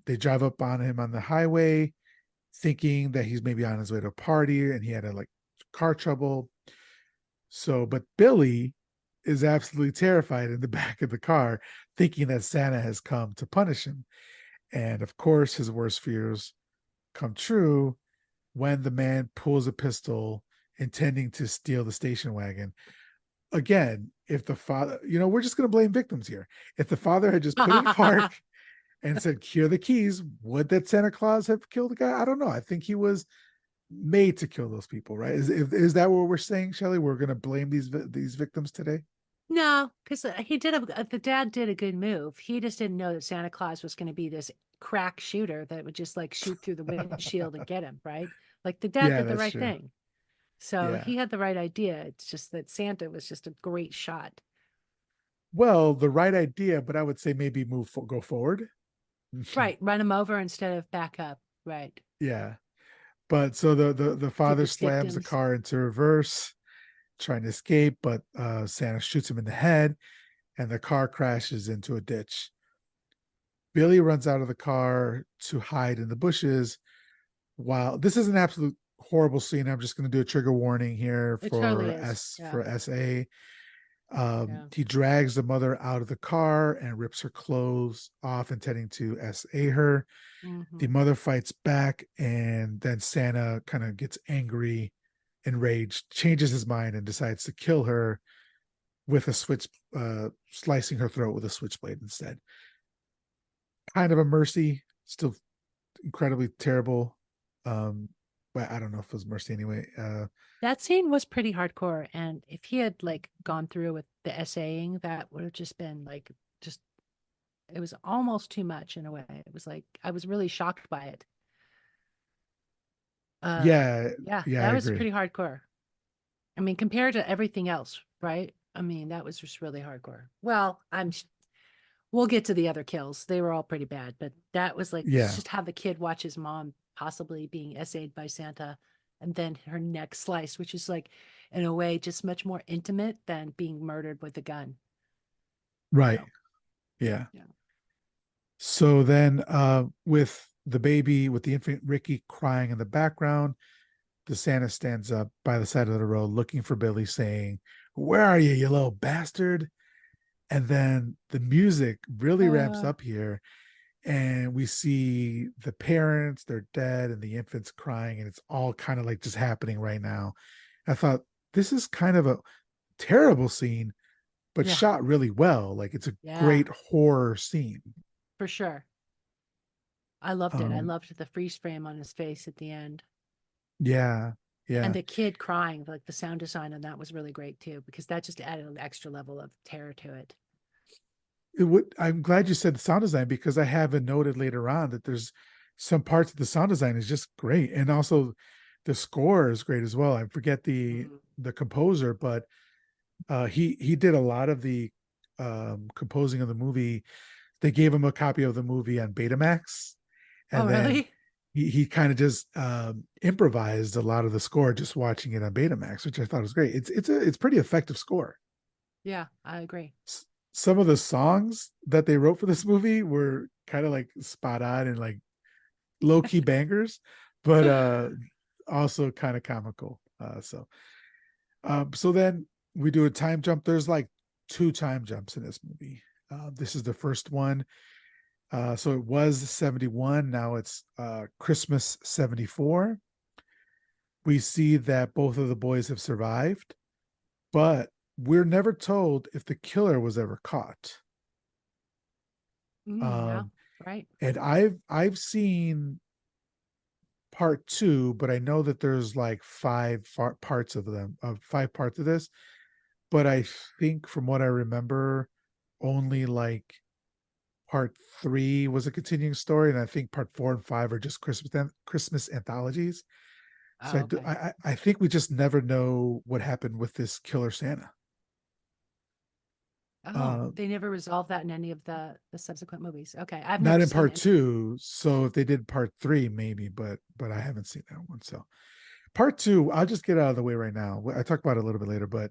They drive up on him on the highway, thinking that he's maybe on his way to a party and he had a like car trouble. So, but Billy is absolutely terrified in the back of the car, thinking that Santa has come to punish him. And of course, his worst fears come true when the man pulls a pistol intending to steal the station wagon. Again, if the father, we're just going to blame victims here. If the father had just put it in park and said, "Here are the keys," would that Santa Claus have killed the guy? I don't know. I think he was made to kill those people, right? Is that what we're saying, Shelly? We're going to blame these victims today? No, because the dad did a good move. He just didn't know that Santa Claus was going to be this crack shooter that would just like shoot through the windshield and get him, right? Like the dad Yeah, did the that's right true. thing. So Yeah. he had the right idea. It's just that Santa was just a great shot. Well, the right idea, but I would say maybe go forward. Right. Run him over instead of back up. Right. Yeah. But so the Keep father his slams the victims. car into reverse, trying to escape, but Santa shoots him in the head, and the car crashes into a ditch. Billy runs out of the car to hide in the bushes. While this is an absolute horrible scene, I'm just going to do a trigger warning here It totally for is. Yeah. SA. Yeah. He drags the mother out of the car and rips her clothes off, intending to SA her. The Hmm. mother fights back, and then Santa kind of gets angry, enraged, changes his mind, and decides to kill her with a slicing her throat with a switchblade instead. Kind of a mercy, still incredibly terrible. Um, but I don't know if it was mercy anyway. That scene was pretty hardcore. And if he had like gone through with the essaying, that would have just been like, just, it was almost too much in a way. It was like, I was really shocked by it. Uh, Yeah, yeah, yeah, I that was agree. pretty hardcore. I mean, compared to everything else, right? I mean, that was just really hardcore. Well, we'll get to the other kills. They were all pretty bad, but that was like Yeah, just have the kid watch his mom possibly being essayed by Santa and then her neck sliced, which is like, in a way, just much more intimate than being murdered with a gun. right. So, Yeah. yeah. So then with the baby, with the infant Ricky crying in the background, the Santa stands up by the side of the road looking for Billy, saying, "Where are you, you little bastard?" And then the music really ramps Uh, up here, and we see the parents, they're dead, and the infants crying, and it's all kind of like just happening right now. I thought this is kind of a terrible scene, but Yeah. shot really well. Like it's a Yeah, great horror scene. for sure. I loved it. I Um, loved the freeze frame on his face at the end. yeah, And yeah. the kid crying, like the sound design on that was really great too, because that just added an extra level of terror to it. It would. I'm glad you said the sound design because I have it noted later on that there's some parts of the sound design is just great, and also the score is great as well. I forget Mm. the composer, but he did a lot of the composing of the movie. They gave him a copy of the movie on Betamax, Oh, and then really? he kind of just improvised a lot of the score just watching it on Betamax, which I thought was great. It's pretty effective score. Yeah, I agree. Some of the songs that they wrote for this movie were kind of like spot on and like low key bangers, but also kind of comical. So then we do a time jump. There's like two time jumps in this movie. This is the first one. So it was 71. Now it's Christmas 74. We see that both of the boys have survived, but we're never told if the killer was ever caught. Yeah, Um, right. and I've seen part two, but I know that there's like parts of them, five parts of this. But I think from what I remember, only like part three was a continuing story, and I think part four and five are just Christmas anthologies. So Oh, okay. I think we just never know what happened with this killer Santa. Oh, Uh, they never resolved that in any of the subsequent movies. Okay, I've Not never in seen part any. two. So if they did part three, maybe, but I haven't seen that one. So part two, I'll just get out of the way right now. I talk about it a little bit later, but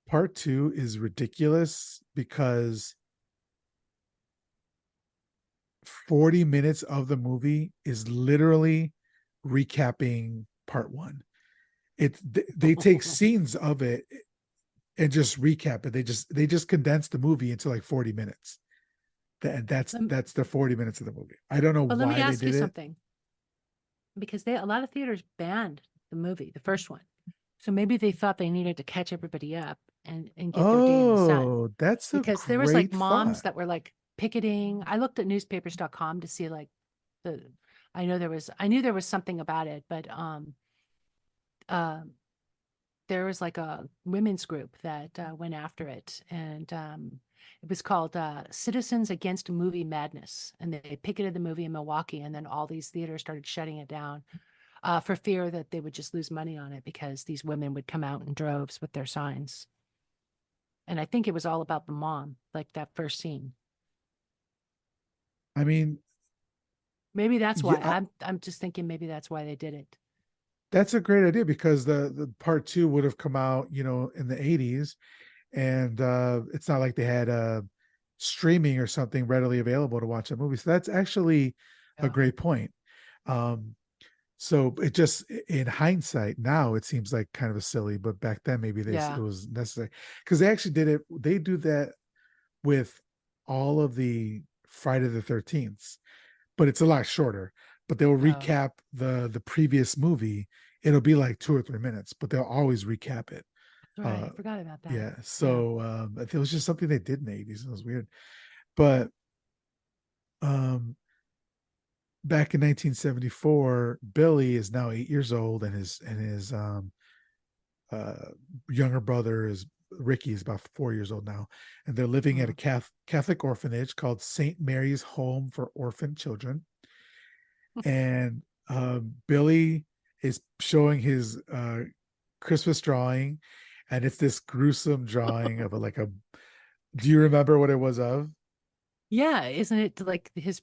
part two is ridiculous because 40 minutes of the movie is literally recapping part one. They take scenes of it and just recap it. They just condense the movie into like 40 minutes. And Lem- that's the 40 minutes of the movie. I don't know But let me why they ask you did it. something, because a lot of theaters banned the movie, the first one. So maybe they thought they needed to catch everybody up and get their day in the sun. Oh, that's a Because there was like great moms thought. that were like picketing. I looked at newspapers.com to see like the I knew there was something about it, but uh there was like a women's group that went after it, and it was called Citizens Against Movie Madness, and they picketed the movie in Milwaukee, and then all these theaters started shutting it down for fear that they would just lose money on it because these women would come out in droves with their signs. And I think it was all about the mom, like that first scene. I mean, Maybe that's why. yeah, I'm just thinking maybe that's why they did it. that's a great idea because the part two would have come out, in the 80s, and it's not like they had streaming or something readily available to watch a movie. So that's actually a Yeah. great point. Um, so it just in hindsight now it seems like kind of a silly, but back then maybe it Yeah. was necessary because they actually did it. They do that with all of the Friday the 13th, but it's a lot shorter. But they'll Oh, recap the previous movie. It'll be like 2 or 3 minutes, but they'll always recap it. that's right. Uh, I forgot about that. yeah. Yeah. So it was just something they did in the 80s. It was weird. But um, back in 1974, Billy is now 8 years old, and his uh, younger brother is Ricky is about 4 years old now, and they're living at a Mm. Catholic orphanage called St. Mary's Home for Orphan Children. And Billy is showing his Christmas drawing, and it's this gruesome drawing of like a. Do you remember what it was of? Yeah, isn't it like his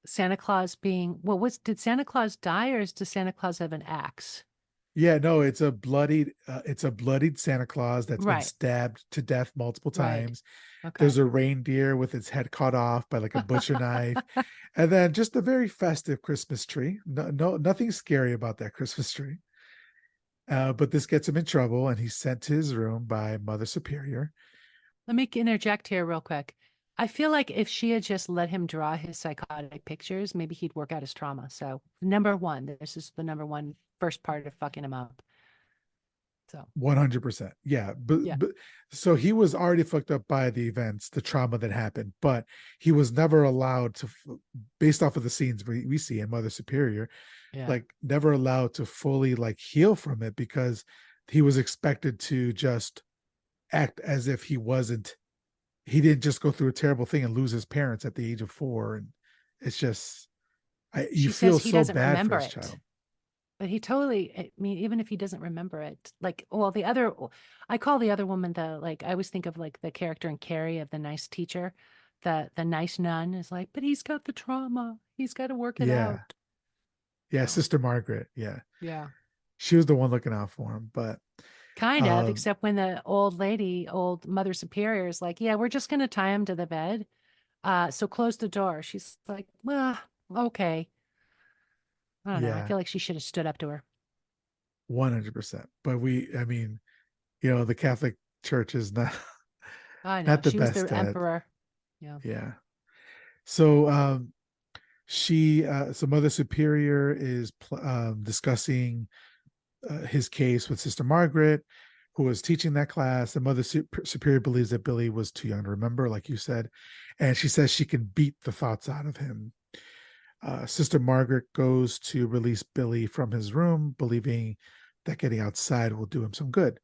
Santa Claus being well, what's did Santa Claus die or does Santa Claus have an axe? Yeah, no, it's a bloodied Santa Claus that's been Right, stabbed to death multiple right. times. There's Okay. a reindeer with its head cut off by like a butcher knife, and then just a very festive Christmas tree. No, nothing scary about that Christmas tree. But this gets him in trouble, and he's sent to his room by Mother Superior. Let me interject here real quick. I feel like if she had just let him draw his psychotic pictures, maybe he'd work out his trauma. So number one, this is the number one first part of fucking him up. So 100%. Yeah. yeah, But so he was already fucked up by the events, the trauma that happened, but he was never allowed to, based off of the scenes we see in Mother Superior, yeah. like never allowed to fully like heal from it because he was expected to just act as if he didn't just go through a terrible thing and lose his parents at the age of 4. And it's just, you She says feel he so doesn't bad for remember his it. child. But he totally, I mean, even if he doesn't remember it, like, well, the other, I call the other woman the, like, I always think of like the character in Carrie of the nice teacher, the nice nun is like, but he's got the trauma. He's got to work it Yeah. out. Yeah. So, Sister Margaret. Yeah. yeah, She was the one looking out for him. But kind of, um, except when the old lady, old Mother Superior is like, yeah, we're just going to tie him to the bed. So close the door. She's like, well, okay. I don't know. I yeah, feel like she should have stood up to her. 100%. But I mean, the Catholic Church is not I know. not the She was the best at, emperor. Yeah. yeah. So so Mother Superior is discussing his case with Sister Margaret, who was teaching that class. And Mother Superior believes that Billy was too young to remember, like you said, and she says she can beat the thoughts out of him. Sister Margaret goes to release Billy from his room, believing that getting outside will do him some good.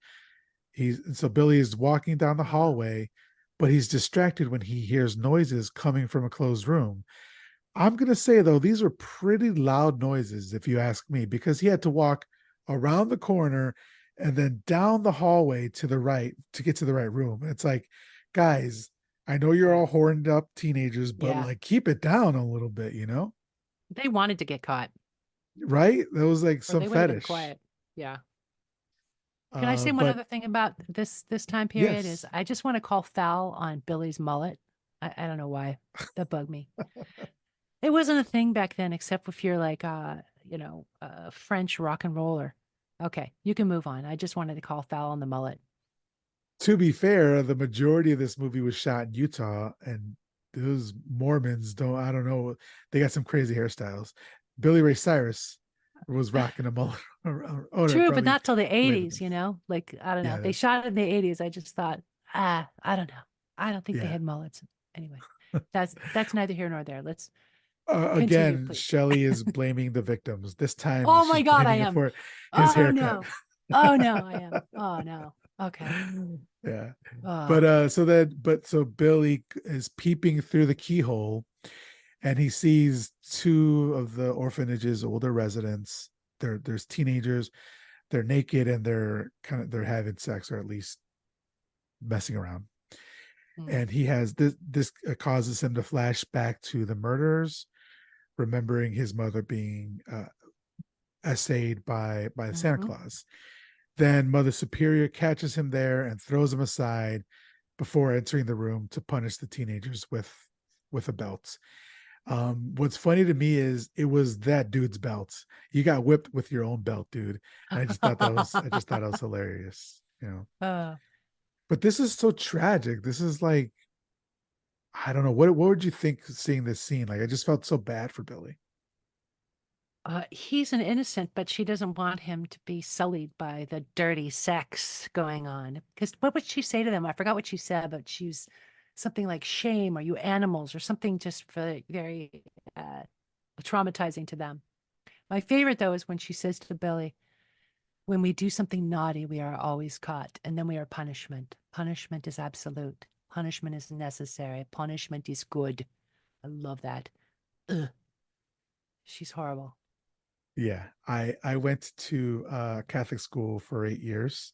So Billy is walking down the Uh, hallway, but he's distracted when he hears noises coming from a closed room. I'm gonna say though, these were pretty loud noises, if you ask me, because he had to walk around the corner and then down the hallway to the right to get to the right room. It's like, guys, I know you're yeah. all horned up teenagers, but Yeah. like keep it down a little bit, They wanted to get caught right? That was like or some they would have been fetish. quiet. Yeah. Can I say one But other thing about this time period is yes, I just want to call foul on Billy's mullet. I don't know why. That bugged me. It wasn't a thing back then, except if you're like a French rock and roller. Okay, you can move on. I just wanted to call foul on the mullet. to be fair, the majority of this movie was shot in Utah, and those Mormons I don't know, they got some crazy hairstyles. Billy Ray Cyrus was rocking a mullet. Oh, no, True, but probably not till the later. 80s, Like, I don't know. Yeah, They shot it in the 80s. I just thought, I don't know. I don't think they yeah. had mullets. Anyway, that's neither here nor there. Let's continue, Again, please. Shelley is blaming the victims. This time Oh my she's God, I blaming it am. for his Oh haircut. no. Oh no, I am. Oh no. Okay. Yeah. Oh, So Billy is peeping through the keyhole and he sees two of the orphanage's older residents. There's teenagers, they're naked and they're having sex, or at least messing around. mm, And he has this causes him to flash back to the murders, remembering his mother being essayed by Santa hmm Claus. Then Mother Superior catches him there and throws him aside before entering the room to punish the teenagers with a belt. What's funny to me is it was that dude's belt. You got whipped with your own belt, dude. And I just thought that was hilarious. uh, But this is so tragic. This is like, I don't know, what would you think seeing this scene? Like I just felt so bad for Billy. he's an innocent, but she doesn't want him to be sullied by the dirty sex going on. Because what would she say to them? I forgot what she said, but she's something like shame or you animals or something just very traumatizing to them. My favorite though is when she says to Billy, when we do something naughty, we are always caught, and then we are punishment. Punishment is absolute. Punishment is necessary. Punishment is good. I love that. Ugh, she's horrible. Yeah, I went to Catholic school for 8 years,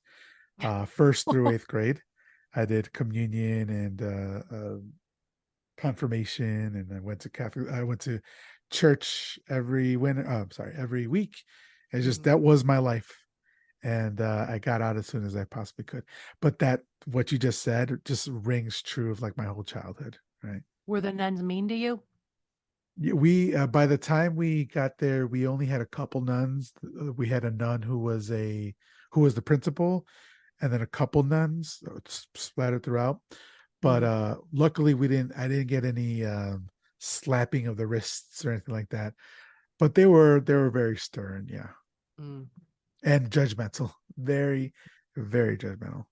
first through eighth grade. I did communion and confirmation, and I went to church every week. It's just Mhm. that was my life, and I got out as soon as I possibly could. But that what you just said just rings true of like my whole childhood, right? Were the nuns mean to you? We by the time we got there, we only had a couple nuns. We had a nun who was the principal, and then a couple nuns splattered throughout. But Mm, luckily I didn't get any slapping of the wrists or anything like that. But they were very stern, yeah, mm. and judgmental, very, very judgmental.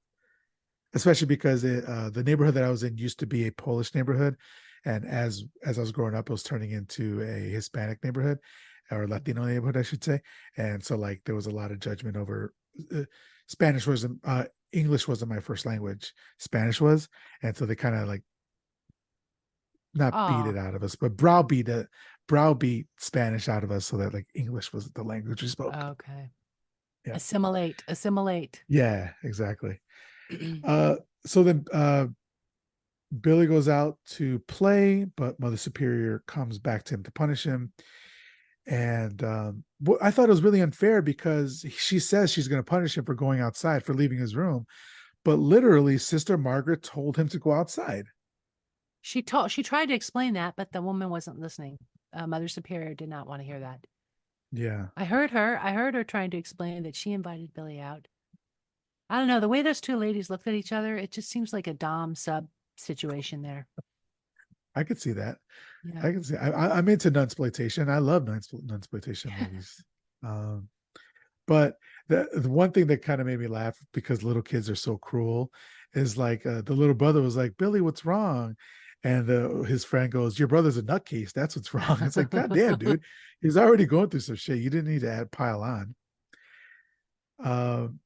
Especially because the neighborhood that I was in used to be a Polish neighborhood, and as I was growing up, it was turning into a Hispanic neighborhood or Latino neighborhood, I should say. And so like there was a lot of judgment over uh, Spanish wasn't English wasn't my first language, Spanish was, and so they kind of like not beat it Oh, out of us, but browbeat Spanish out of us so that like English was the language we spoke. okay. Yeah, Assimilate, assimilate. yeah, exactly. Uh, so then Billy goes out to play, but Mother Superior comes back to him to punish him. And I thought it was really unfair because she says she's going to punish him for going outside, for leaving his room. But literally, Sister Margaret told him to go outside. She tried to explain that, but the woman wasn't listening. Mother Superior did not want to hear that. Yeah. I heard her trying to explain that she invited Billy out. I don't know, the way those two ladies looked at each other, it just seems like a dom sub situation there. I could see that. Yeah. I can see. I'm into nunsploitation. I love nunsploitation movies. Um, but the one thing that kind of made me laugh because little kids are so cruel is like the little brother was like, Billy, what's wrong? And his friend goes, your brother's a nutcase. That's what's wrong. It's like, God damn, dude. He's already going through some shit. You didn't need to add pile on.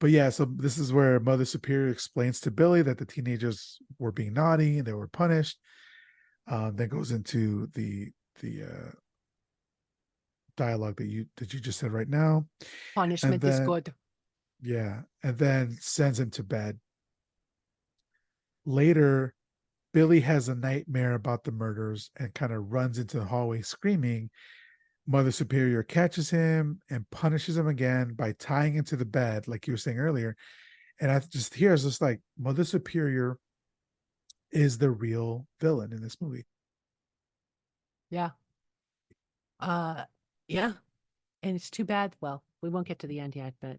But yeah, so this is where Mother Superior explains to Billy that the teenagers were being naughty and they were punished. That goes into the dialogue that you just said right now, and Punishment is then good. yeah, and then sends him to bed. Later, Billy has a nightmare about the murders and kind of runs into the hallway screaming. Mother Superior catches him and punishes him again by tying him to the bed, like you were saying earlier. And I just here is just like Mother Superior is the real villain in this movie. Yeah. Uh yeah. And it's too bad. Well, we won't get to the end yet, but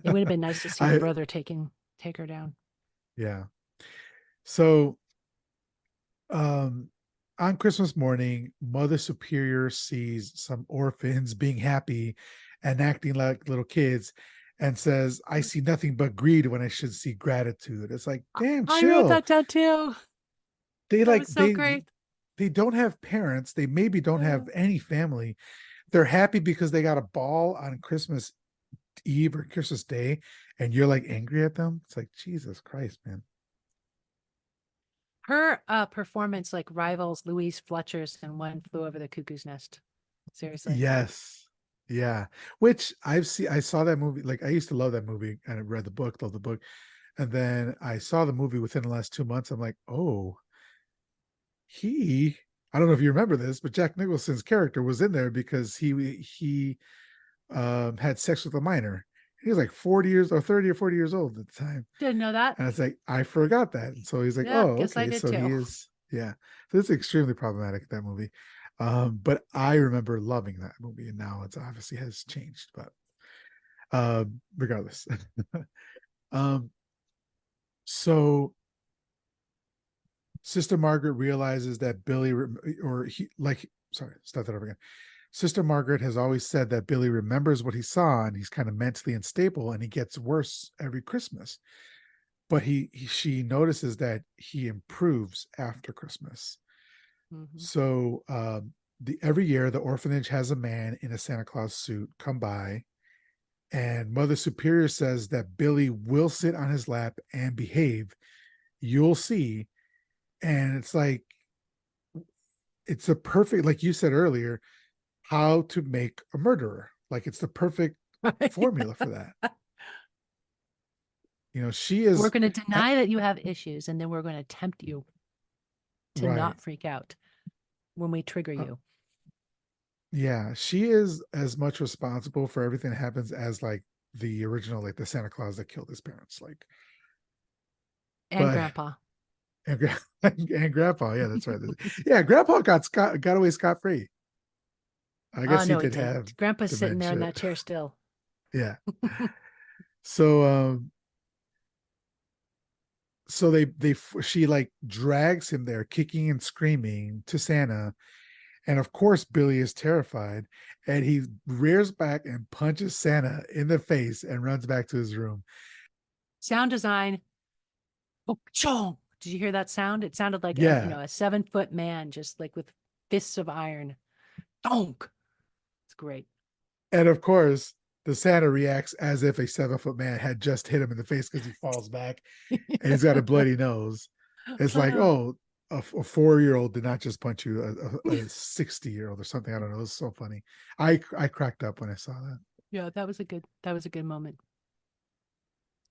it would have been nice to see the I brother take her down. yeah. So um on Christmas morning, Mother Superior sees some orphans being happy and acting like little kids and says, I see nothing but greed when I should see gratitude. It's like, damn, I wrote chill. that down too. They That like was so great. they don't have parents. They maybe don't Uh, have any family. They're happy because they got a ball on Christmas Eve or Christmas Day, and you're like angry at them. It's like, Jesus Christ, man. Her performance like rivals Louise Fletcher's in One Flew Over the Cuckoo's Nest. Seriously. Yes. Yeah. Which I saw that movie. Like I used to love that movie and I read the book, loved the book. And then I saw the movie within the last 2 months. I'm like, oh, he I don't know if you remember this, but Jack Nicholson's character was in there because he had sex with a minor. He was like 40 years or 30 or 40 years old at the time. Didn't know that. And it's like, I forgot that. And so he's like, Yeah, oh, guess I okay. did So too. he is, yeah. So it's extremely problematic, that movie. But I remember loving that movie, and now it's obviously has changed. But regardless. um, so Sister Margaret realizes that Billy, or he, like, sorry, start that over again. Sister Margaret has always said that Billy remembers what he saw and he's kind of mentally unstable and he gets worse every Christmas. But she notices that he improves after Christmas. Hmm. So the every year the orphanage has a man in a Santa Claus suit come by, and Mother Superior says that Billy will sit on his lap and behave. You'll see, and it's like it's a perfect, like you said earlier, how to make a murderer. Like it's the perfect formula for that. You know, she We're is going to deny that you have issues, and then we're going to tempt you to right. not freak out when we trigger Uh, you. yeah, she is as much responsible for everything that happens as like the original, like the Santa Claus that killed his parents. Like, And but Grandpa. and, and Grandpa, yeah, that's right. Yeah, Grandpa got away scot free. I Oh, guess he no, he did have didn't. Grandpa's sitting there in dementia. that chair still. Yeah. So so she like drags him there kicking and screaming to Santa, and of course Billy is terrified, and he rears back and punches Santa in the face and runs back to his room. Sound design. Oh, chong. Did you hear that sound? It sounded like a, Yeah, a 7-foot man, just like with fists of iron. Donk. It's great. and of course the Santa reacts as if a 7-foot man had just hit him in the face because he falls back and he's got a bloody nose. It's like, Oh, oh, a 4-year-old did not just punch you, a 60-year-old or something. I don't know. It was so funny. I cracked up when I saw that. yeah, that was a good moment.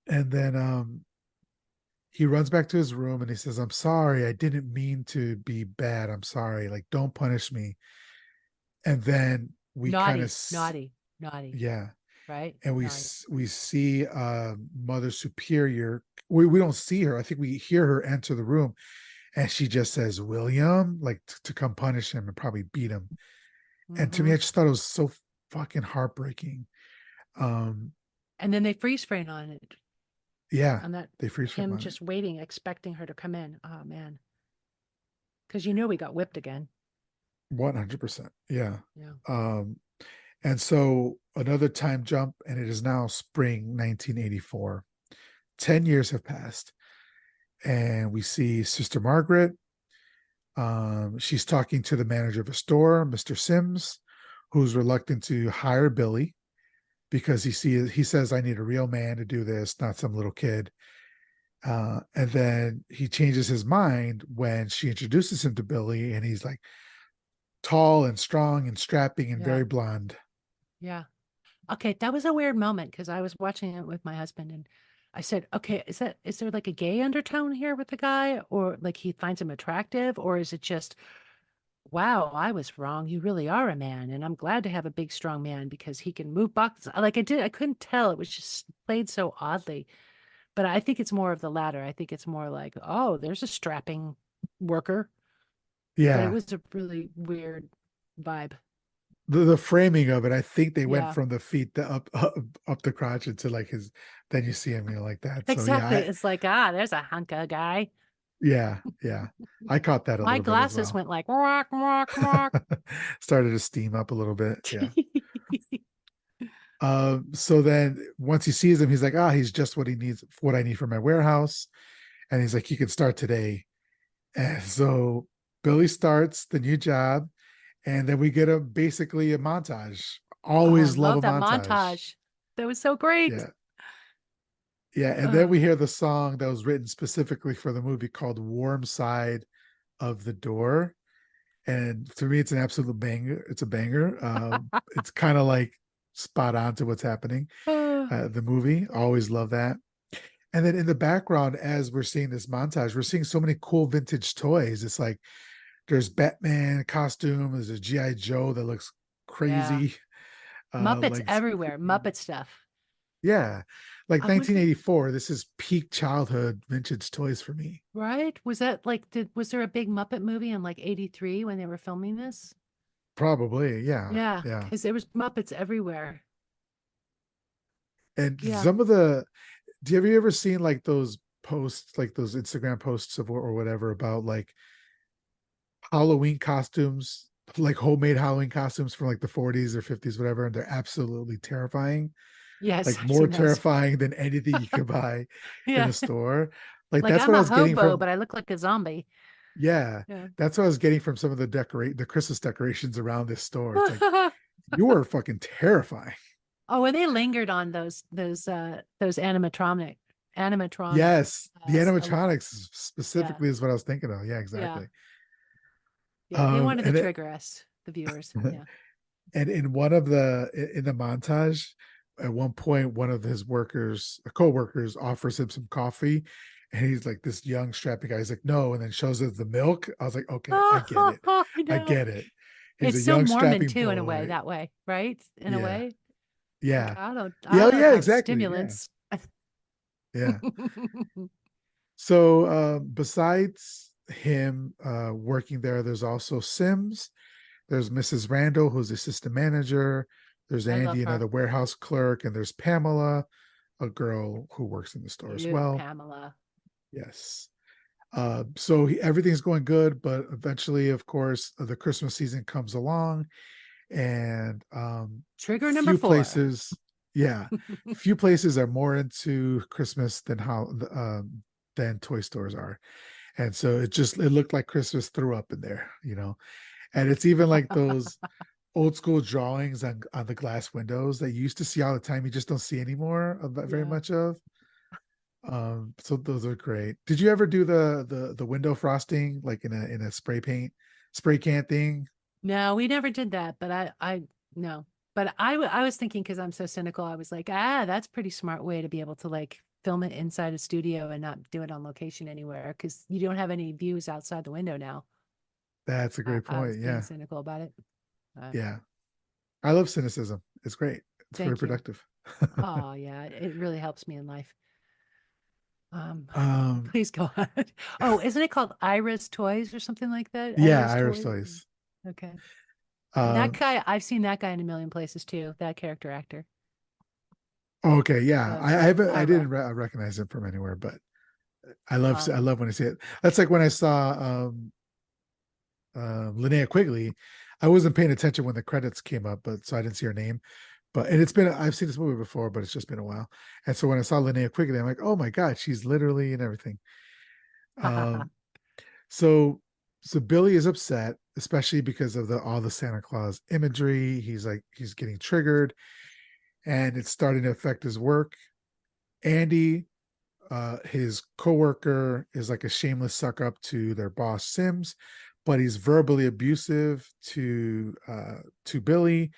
And then he runs back to his room and he says, I'm sorry, I didn't mean to be bad. I'm sorry. Like, don't punish me. And then we kind of, Naughty, naughty, naughty, yeah. right? And Naughty. we see Mother Superior. We don't see her. I think we hear her enter the room, and she just says, William, like to come punish him and probably beat him. And to me, Mm-hmm. I just thought it was so fucking heartbreaking. Um, And then they freeze frame yeah, on that they freeze frame him on it. just waiting, expecting her to come in. Oh man. Because we got whipped again. 100%. Yeah. Yeah. Um, and so another time jump, and it is now spring 1984. 10 years have passed, and we see Sister Margaret. She's talking to the manager of a store, Mr. Sims, who's reluctant to hire Billy because he says, I need a real man to do this, not some little kid. And then he changes his mind when she introduces him to Billy, and he's like tall and strong and strapping and Yeah. very blonde. Yeah. Okay, that was a weird moment because I was watching it with my husband and I said, okay, is there like a gay undertone here with the guy or like he finds him attractive or is it just, wow, I was wrong. You really are a man and I'm glad to have a big strong man because he can move boxes. Like I couldn't tell. It was just played so oddly. But I think it's more of the latter. I think it's more like, oh, there's a strapping worker, but it Yeah. was a really weird vibe. The framing of it, I think they went Yeah. from the feet to up the crotch into like his, then you see him, like that. So yeah, Exactly. It's like, there's a hunka guy. yeah. I caught that a My little bit as glasses well. went like rock, rock, rock. Started to steam up a little bit. Yeah. So then once he sees him, he's like, he's just what he needs, what I need for my warehouse. And he's like, he can start today. And so Billy starts the new job, and then we get basically a montage. Oh, I Always love a love that montage. montage. That was so great. Yeah. Yeah. And then Uh, we hear the song that was written specifically for the movie called Warm Side of the Door. And to me, it's an absolute banger. It's a banger. It's kind of like spot on to what's happening. uh, The movie, always love that. And then in the background, as we're seeing this montage, we're seeing so many cool vintage toys. It's like there's Batman costume, there's a GI Joe that looks yeah. crazy. Muppets Like everywhere. Muppet stuff. yeah, like I wonder, 1984. This is peak childhood vintage toys for me. right? Was that like, was there a big Muppet movie in like 83 when they were filming this? Probably, yeah, Yeah, yeah. because there was Muppets everywhere. And Yeah. some of the, have you ever seen like those posts, like those Instagram posts of or whatever about like Halloween costumes, like homemade Halloween costumes from like the 40s or 50s, whatever, and they're absolutely terrifying. Yes, Like I've more seen those. terrifying than anything you could buy in Yeah. a store. Like Like that's I'm what I a was getting hobo, from, but I look like a zombie. yeah, Yeah. that's what I was getting from some of the Christmas decorations around this store. It's like you are fucking terrifying. Oh, and they lingered on those animatronics Yes, the a lot. animatronics Yeah. specifically is what I was thinking of. Yeah, Yeah. exactly. Yeah. They wanted to And trigger us, the viewers. Yeah. and in one of in the montage, at one point, one of his co-workers, offers him some coffee, and he's like, this young strapping guy. He's like, no, and then shows us the milk. I was like, okay, I get it, I I know. get it. He's a It's so young Mormon strapping too, in a way, boy. that way, right? In a Yeah, way. Like yeah, I yeah, oh, don't yeah, have exactly. Yeah, stimulants. yeah. So besides him working there, there's also Sims. There's Mrs. Randall, who's assistant manager. There's I love Andy, her. another warehouse clerk, and there's Pamela, a girl who works in the store as Ew, well. Pamela. Yes. So everything's going good, but eventually, of course, the Christmas season comes along, and Trigger number few 4. places, yeah, few places are more into Christmas than toy stores are, and so it looked like Christmas threw up in there, and it's even like those old school drawings on the glass windows that you used to see all the time. You just don't see anymore very Yeah. much of. So those are great. Did you ever do the window frosting like in a spray can thing? No, we never did that, but I no. But I was thinking because I'm so cynical, I was like, that's pretty smart way to be able to like film it inside a studio and not do it on location anywhere because you don't have any views outside the window now. That's a great I was point. being Yeah. cynical about it. Uh, Yeah. I love cynicism. It's great. It's very thank you. productive. Oh yeah, it really helps me in life. Um, um please go on. Oh, isn't it called Iris Toys or something like that? yeah, Iris Irish Toys. toys. Okay. That Um guy, I've seen that guy in a million places too. That character actor, okay, yeah. I the haven't I didn't Ira. recognize him from anywhere, but I Um, love when I see it. That's like when I saw Linnea Quigley. I wasn't paying attention when the credits came up, but so I didn't see her name. But and it's been I've seen this movie before, but it's just been a while. And so when I saw Linnea Quigley, I'm like, oh my god, she's literally in everything. Um, so so Billy is upset, especially because of the all the Santa Claus imagery. He's getting triggered, and it's starting to affect his work. Andy, his coworker, is like a shameless suck up to their boss Sims, but he's verbally abusive to Billy,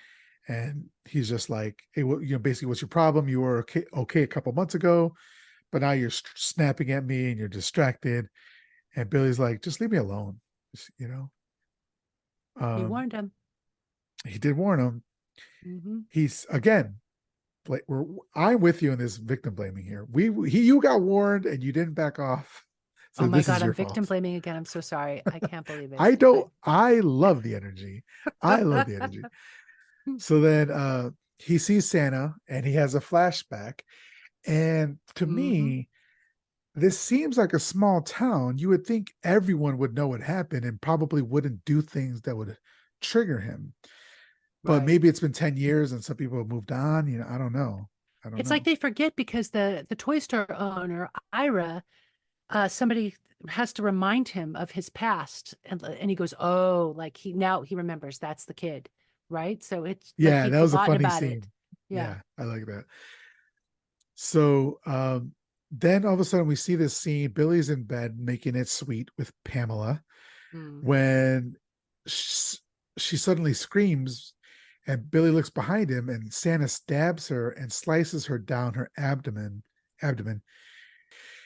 and he's just like, hey, basically, what's your problem? You were okay a couple months ago, but now you're snapping at me and you're distracted. And Billy's like, just leave me alone. he Um, warned him. he did warn him. Hmm. He's again, I'm with you in this victim blaming here. You got warned and you didn't back off, Oh so my this is God, your I'm victim fault. blaming again. I'm so sorry. I can't believe it. I don't. I love the energy. I love the energy. So then he sees Santa and he has a flashback. And to Hmm. me, this seems like a small town. You would think everyone would know what happened and probably wouldn't do things that would trigger him. But Right. maybe it's been 10 years and some people have moved on. I don't know. I don't It's like know. they forget because the toy store owner, Ira, somebody has to remind him of his past, and he goes, "Oh, like he remembers that's the kid, right?" So it's like Yeah, he'd that was a forgotten funny about it. scene. Yeah. Yeah, I like that. So then all of a sudden we see this scene. Billy's in bed making it sweet with Pamela Mm, when she, she suddenly screams, and Billy looks behind him, and Santa stabs her and slices her down her abdomen.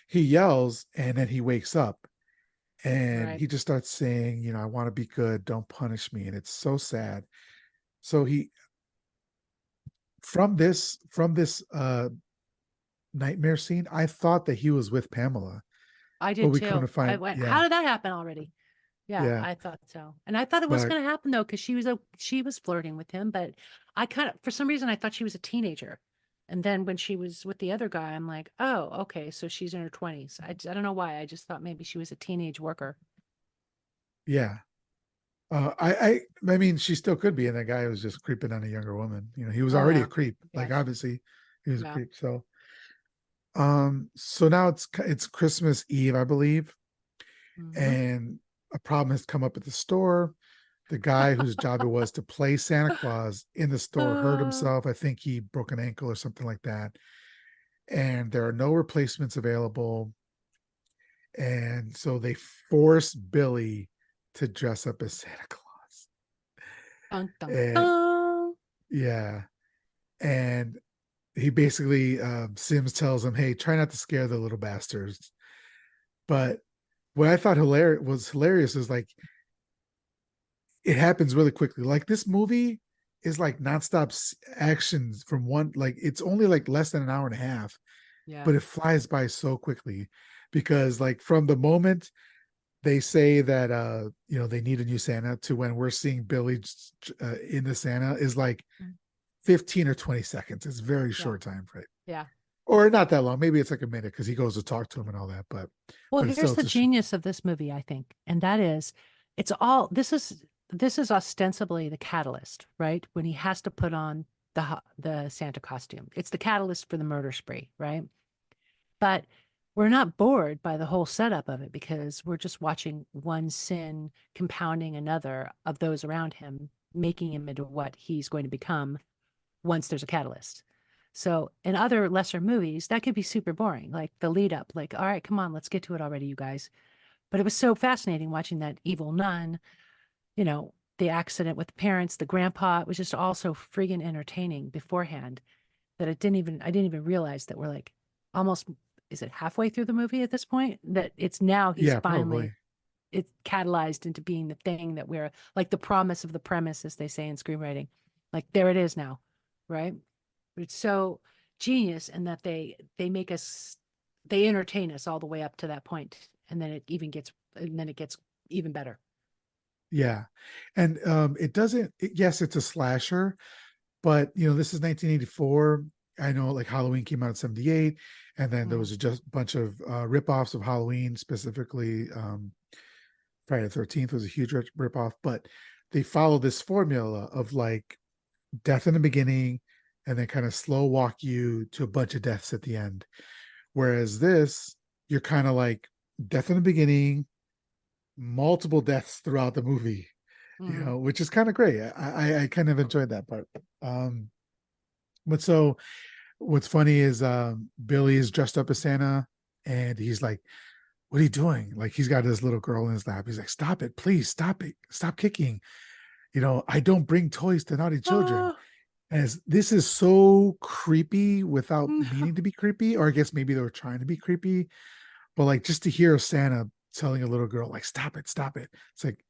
He yells, and then he wakes up, and right. he just starts saying, I want to be good, don't punish me, and it's so sad. So he from this nightmare scene, I thought that he was with Pamela, I but did we come too. to I find, went, yeah, how did that happen already? Yeah, yeah, I thought so. And I thought it was but going to happen though, because she was flirting with him, but I kind of, for some reason, I thought she was a teenager. And then when she was with the other guy, I'm like, oh, okay, so she's in her 20s. I don't know why. I just thought maybe she was a teenage worker. yeah. I mean, she still could be, and that guy was just creeping on a younger woman. He was Oh, already a yeah, creep. I Like guess. obviously, he was a Yeah. creep. So now it's Christmas Eve, I believe, Hmm. and a problem has come up at the store. The guy whose job it was to play Santa Claus in the store hurt Uh, himself. I think he broke an ankle or something like that, and there are no replacements available. And so they force Billy to dress up as Santa Claus. dun, dun, And dun. yeah, and he basically Sims tells him, "Hey, try not to scare the little bastards." But what I thought hilarious is like it happens really quickly. Like this movie is like nonstop actions from one. Like it's only like less than an hour and a half, Yeah. but it flies by so quickly because like from the moment they say that they need a new Santa to when we're seeing Billy in the Santa is like Mm. 15 or 20 seconds. It's very Yeah. short time frame. Yeah. or not that long. Maybe it's like a minute because he goes to talk to him and all that. Well, But it's still here's the it's a genius of this movie, I think, and that is, it's all this is ostensibly the catalyst, right? When he has to put on the Santa costume, it's the catalyst for the murder spree, right? But we're not bored by the whole setup of it because we're just watching one sin compounding another of those around him, making him into what he's going to become once there's a catalyst. So in other lesser movies, that could be super boring, like the lead up, like, all right, come on, let's get to it already, you guys. But it was so fascinating watching that evil nun, the accident with the parents, the grandpa. It was just all so friggin' entertaining beforehand that I didn't even realize that we're like almost, is it halfway through the movie at this point? That it's now he's yeah, finally, probably. it's catalyzed into being the thing that we're like the promise of the premise, as they say in screenwriting. Like there it is now, right? But it's so genius in that they make us, they entertain us all the way up to that point, and then it gets even better. Yeah. And it doesn't yes, it's a slasher, but this is 1984. I know like Halloween came out in 78, and then there Mm. was just a bunch of rip-offs of Halloween, specifically Friday the 13th was a huge rip-off, but they follow this formula of like death in the beginning and then kind of slow walk you to a bunch of deaths at the end. Whereas this, you're kind of like death in the beginning, multiple deaths throughout the movie, Mm. which is kind of great. I kind of enjoyed that part. Um, but so what's funny is Billy is dressed up as Santa, and he's like, "What are you doing?" Like he's got his little girl in his lap. He's like, "Stop it, please, stop it, stop kicking." I don't bring toys to naughty children. Ah, As this is so creepy without no. meaning to be creepy, or I guess maybe they were trying to be creepy, but like just to hear Santa telling a little girl like stop it, it's like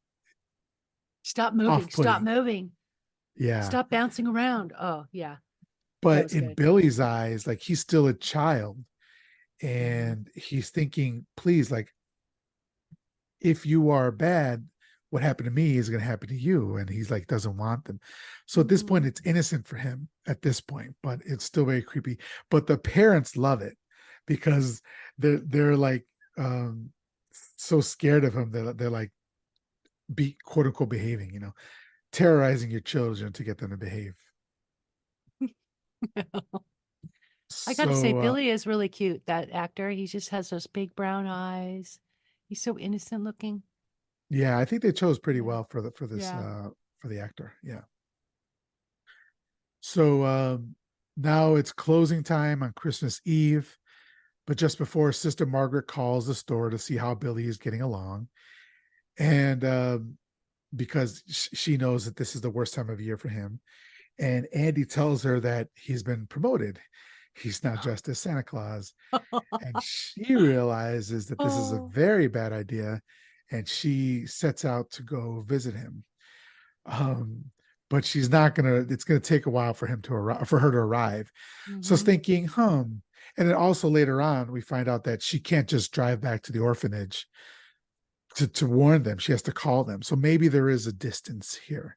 Stop moving, stop off-putting. moving, Yeah. stop bouncing around. Oh, yeah, that But was in good. Billy's eyes, like he's still a child, Hmm. and he's thinking, please, like if you are bad, what happened to me is going to happen to you. And he's like, doesn't want them. So at this point, Mm. it's innocent for him at this point, but it's still very creepy. But the parents love it because they're like so scared of him that they're like be quote unquote behaving, terrorizing your children to get them to behave. I got to say, So Billy is really cute. That actor, he just has those big brown eyes. He's so innocent looking. yeah, I think they chose pretty Yeah, well for this yeah. for the actor. Yeah. So now it's closing time on Christmas Eve, but just before Sister Margaret calls the store to see how Billy is getting along, and because she knows that this is the worst time of year for him, and Andy tells her that he's been promoted. He's not dressed as Santa Claus, and she realizes that this is a Oh, very bad idea, and she sets out to go visit him. um, but she's not gonna. It's gonna take a while for him to arrive, for her to arrive. So I was hmm. thinking, and then also later on, we find out that she can't just drive back to the orphanage to warn them. She has to call them. So maybe there is a distance here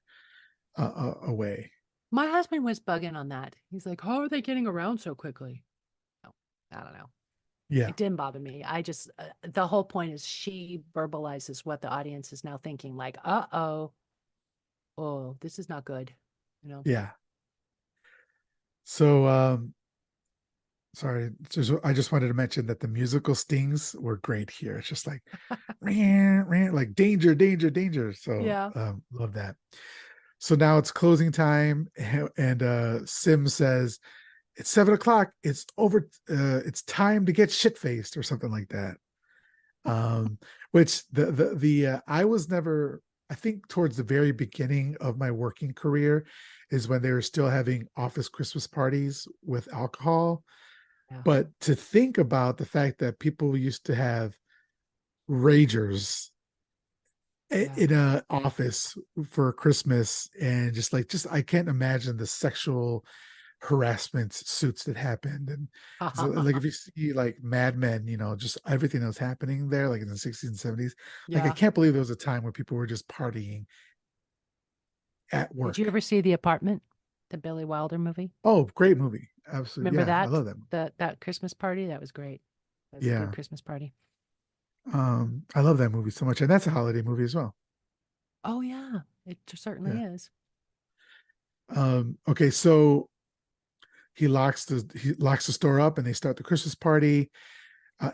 away. My husband was bugging on that. He's like, "How are they getting around so quickly?" Oh, I don't know. Yeah, It didn't bother me. I just, the whole point is she verbalizes what the audience is now thinking, like, oh, this is not good. You know? yeah. So sorry, I just wanted to mention that the musical stings were great here. It's just like ran, ran, like danger, danger, danger. So Yeah. love that. So now it's closing time, and Sim says, "It's 7 o'clock. It's over. It's time to get shit faced," or something like that. Um, which I was never. I think towards the very beginning of my working career is when they were still having office Christmas parties with alcohol. Yeah. But to think about the fact that people used to have ragers Yeah. in a office for Christmas, and just I can't imagine the sexual harassment suits that happened. And so like if you see like Mad Men, just everything that was happening there like in the 60s and 70s, like I Yeah. can't believe there was a time where people were just partying at Did you work. ever see The Apartment? the Billy Wilder movie. Oh, great movie. Absolutely. Remember Yeah, I that? love that movie. That Christmas party? That was great. That was a good Yeah. Christmas party. I love that movie so much. And that's a holiday movie as well. Oh yeah, it certainly Yeah. is. Okay, so he locks the store up and they start the Christmas party.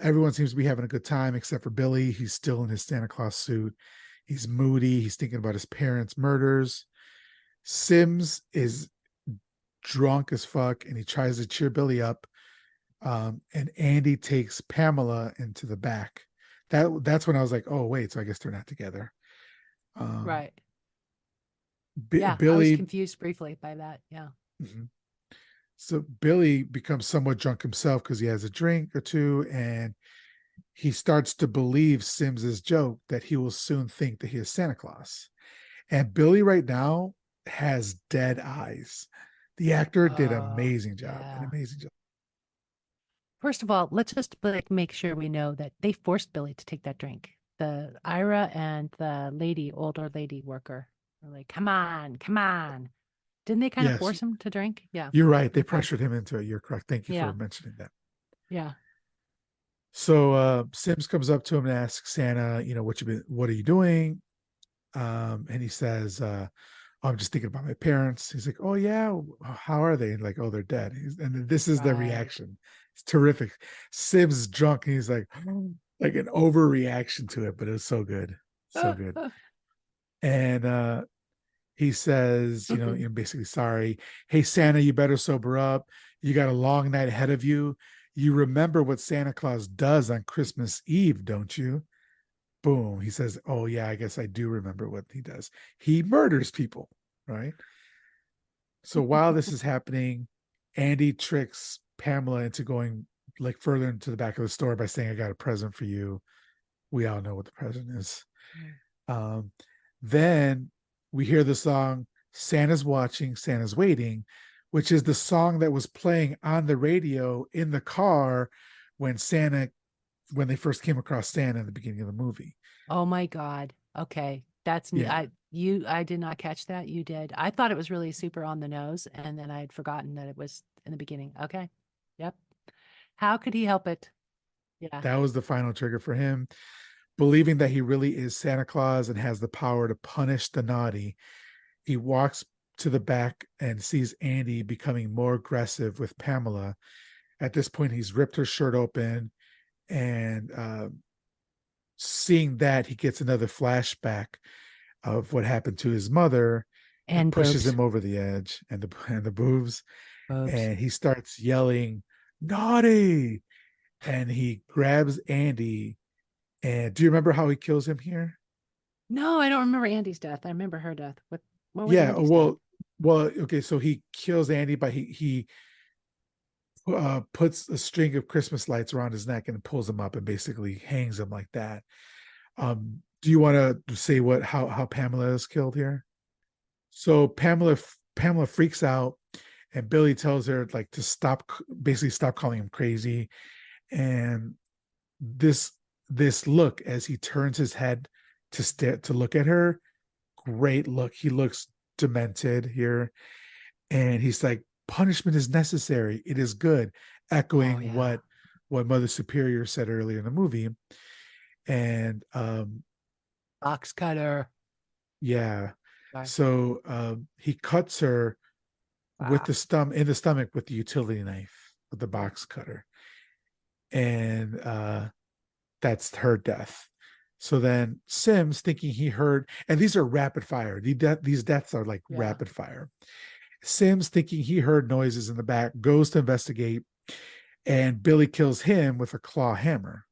Everyone seems to be having a good time except for Billy. He's still in his Santa Claus suit. He's moody. He's thinking about his parents' murders. Sims is drunk as fuck and he tries to cheer Billy up. And Andy takes Pamela into the back. That's when I was like, oh wait, so I guess they're not together. Um, Right. Yeah, I was Billy, confused briefly by that. Yeah. mhm. So Billy becomes somewhat drunk himself because he has a drink or two, and he starts to believe Sims's joke that he will soon think that he is Santa Claus. And Billy right now has dead eyes. The actor did an Oh, amazing job, an yeah. amazing job. First of all, let's just like make sure we know that they forced Billy to take that drink. The Ira and the lady, older lady worker, were like, "Come on, come on." Didn't they kind of Yes, force him to drink? Yeah. you're right. They Okay. pressured him into it. You're correct. Thank you for Yeah. mentioning that. Yeah. So Sims comes up to him and asks Santa, what are you doing? And he says, "Oh, I'm just thinking about my parents." He's like, "Oh yeah, how are they?" And like, "Oh, they're dead." And this is the Right. reaction. It's terrific. Sim's drunk and he's like an overreaction to it, but it's so good. So good. And he says, basically, sorry. Hey, Santa, you better sober up. You got a long night ahead of you. You remember what Santa Claus does on Christmas Eve, don't you? Boom. He says, oh, yeah, I guess I do remember what he does. He murders people, right? So while this is happening, Andy tricks Pamela into going like further into the back of the store by saying, I got a present for you. We all know what the present is. Um, then we hear the song Santa's Watching, Santa's Waiting, which is the song that was playing on the radio in the car when when they first came across Santa in the beginning of the movie. Oh my God. Okay. That's Yeah, I did not catch that. You did. I thought it was really super on the nose, and then I had forgotten that it was in the beginning. Okay. Yep. How could he help it? Yeah. that was the final trigger for him. Believing that he really is Santa Claus and has the power to punish the naughty, he walks to the back and sees Andy becoming more aggressive with Pamela. At this point, he's ripped her shirt open, and seeing that, he gets another flashback of what happened to his mother. It And pushes boobs. him over the edge, and the boobs, Boobs. and he starts yelling, "Naughty!" And he grabs Andy. And do you remember how he kills him here? No, I don't remember Andy's death. I remember her death. What was Yeah. Andy's death? Well. Okay. So he kills Andy, but he puts a string of Christmas lights around his neck and pulls him up and basically hangs him like that. Do you want to say what how Pamela is killed here? So Pamela freaks out, and Billy tells her like to basically stop calling him crazy. And this this look as he turns his head to look at her, great look. He looks demented here, and he's like, punishment is necessary, it is good, Oh echoing yeah. what Mother Superior said earlier in the movie. And Box cutter. yeah, Sorry. so he cuts her with Wow. the stomach with the utility knife, with the Yeah. box cutter. And that's her death. So then Sims, thinking he heard, and these are rapid fire, these deaths are like Yeah. rapid fire. Sims, thinking he heard noises in the back, goes to investigate, and Billy kills him with a claw hammer.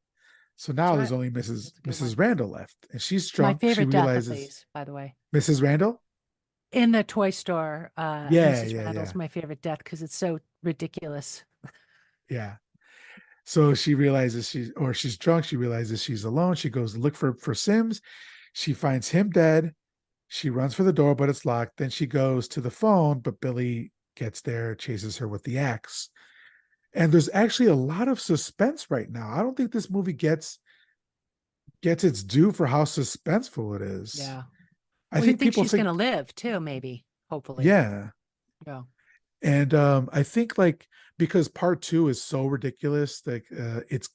So That's now there's right. only Mrs. That's a good one. Mrs. Randall left, and she's It's my drunk. She favorite death of realizes these, by the way. Mrs. Randall. In the toy store, Yeah, Mrs. yeah, Randall's yeah, my favorite death because it's so ridiculous. yeah. So she realizes she's drunk. She realizes she's alone. She goes to look for Sims. She finds him dead. She runs for the door, but it's locked. Then she goes to the phone, but Billy gets there, chases her with the axe. And there's actually a lot of suspense right now. I don't think this movie gets its due for how suspenseful it is. Yeah. I Well, you think think people she's think, gonna live too, maybe, hopefully. yeah, Yeah. And I think like because part two is so ridiculous, like it's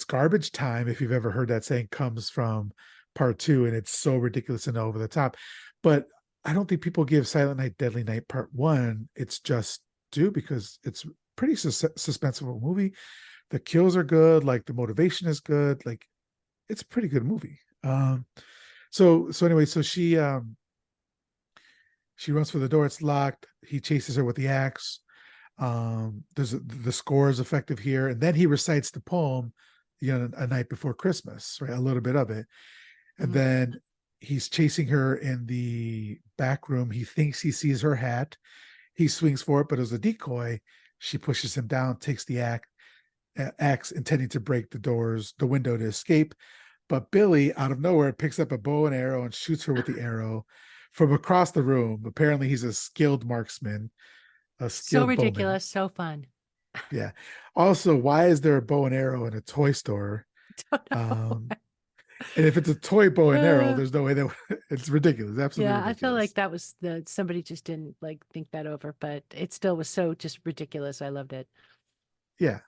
garbage time, if you've ever heard that saying, comes from part two, and it's so ridiculous and over the top. But I don't think people give Silent Night, Deadly Night part one it's just due, because it's pretty suspenseful movie. The kills are good, like the motivation is good, like it's a pretty good movie. So anyway, so she runs for the door, it's locked, he chases her with the axe. There's the score is effective here, and then he recites the poem, a night before Christmas, right? A little bit of it, and Mhm. then he's chasing her in the back room. He thinks he sees her hat. He swings for it, but as a decoy, she pushes him down, takes the axe, intending to break the window to escape. But Billy, out of nowhere, picks up a bow and arrow and shoots her with the arrow from across the room. Apparently, he's a skilled marksman, a So skilled bowman. ridiculous, so fun. Yeah. Also, why is there a bow and arrow in a toy store? Don't Um, know. and if it's a toy bow and arrow, Uh, there's no way that it's ridiculous, absolutely yeah, I feel like ridiculous. that was the somebody just didn't like think that over, but it still was so just ridiculous. I loved it. Yeah.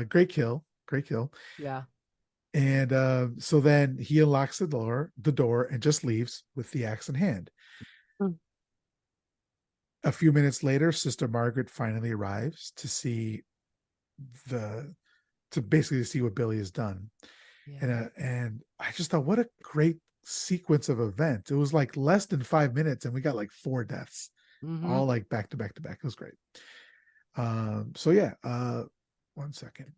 Great kill. Great kill. Yeah. And so then he unlocks the door, and just leaves with the axe in hand. Mm. A few minutes later, Sister Margaret finally arrives the to basically see what Billy has done. Yeah. And I just thought, what a great sequence of events. It was like less than 5 minutes, and we got like four deaths, Mm-hmm. all like back to back to back. It was great. So yeah, one second.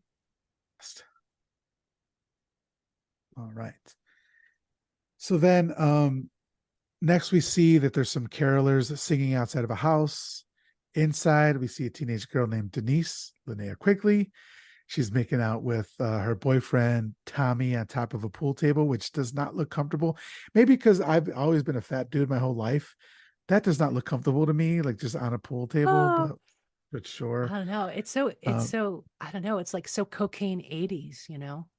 All right. So then next we see that there's some carolers singing outside of a house. Inside, we see a teenage girl named Denise Linnea Quigley. She's making out with her boyfriend Tommy on top of a pool table, which does not look comfortable. Maybe because I've always been a fat dude my whole life. That does not look comfortable to me, like just on a pool table, Oh, but I sure. don't know. Um, I don't know. It's like so cocaine 80s,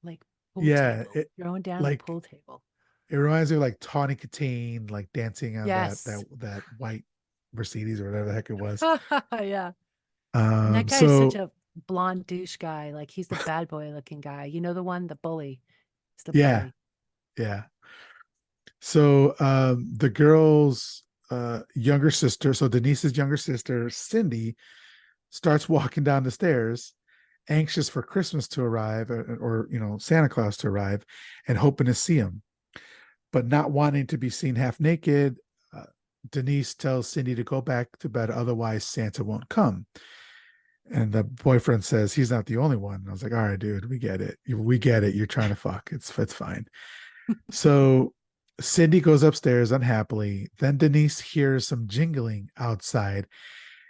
like pool yeah, table, throwing down the like pool table. it reminds me of like Tawny Katane, like dancing on Yes. that white Mercedes or whatever the heck it was. Yeah. And that guy is such So a blonde douche guy. Like he's the bad boy looking guy. You know the one, the bully. He's the yeah, bully. yeah. So the girl's younger sister, so Denise's younger sister, Cindy, starts walking down the stairs, anxious for Christmas to arrive, or Santa Claus to arrive, and hoping to see him, but not wanting to be seen half naked. Uh, Denise tells Cindy to go back to bed, otherwise Santa won't come. And the boyfriend says he's not the only one. I was like, all right, dude, we get it. We get it. You're trying to fuck. It's fine. So Cindy goes upstairs unhappily. Then Denise hears some jingling outside,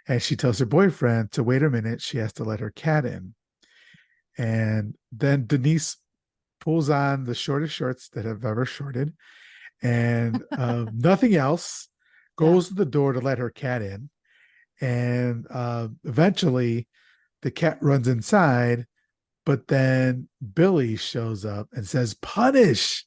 and she tells her boyfriend to wait a minute. She has to let her cat in. And then Denise pulls on the shortest shorts that have ever shorted, and nothing else, Yeah. goes to the door to let her cat in. And eventually the cat runs inside, but then Billy shows up and says, "Punish,"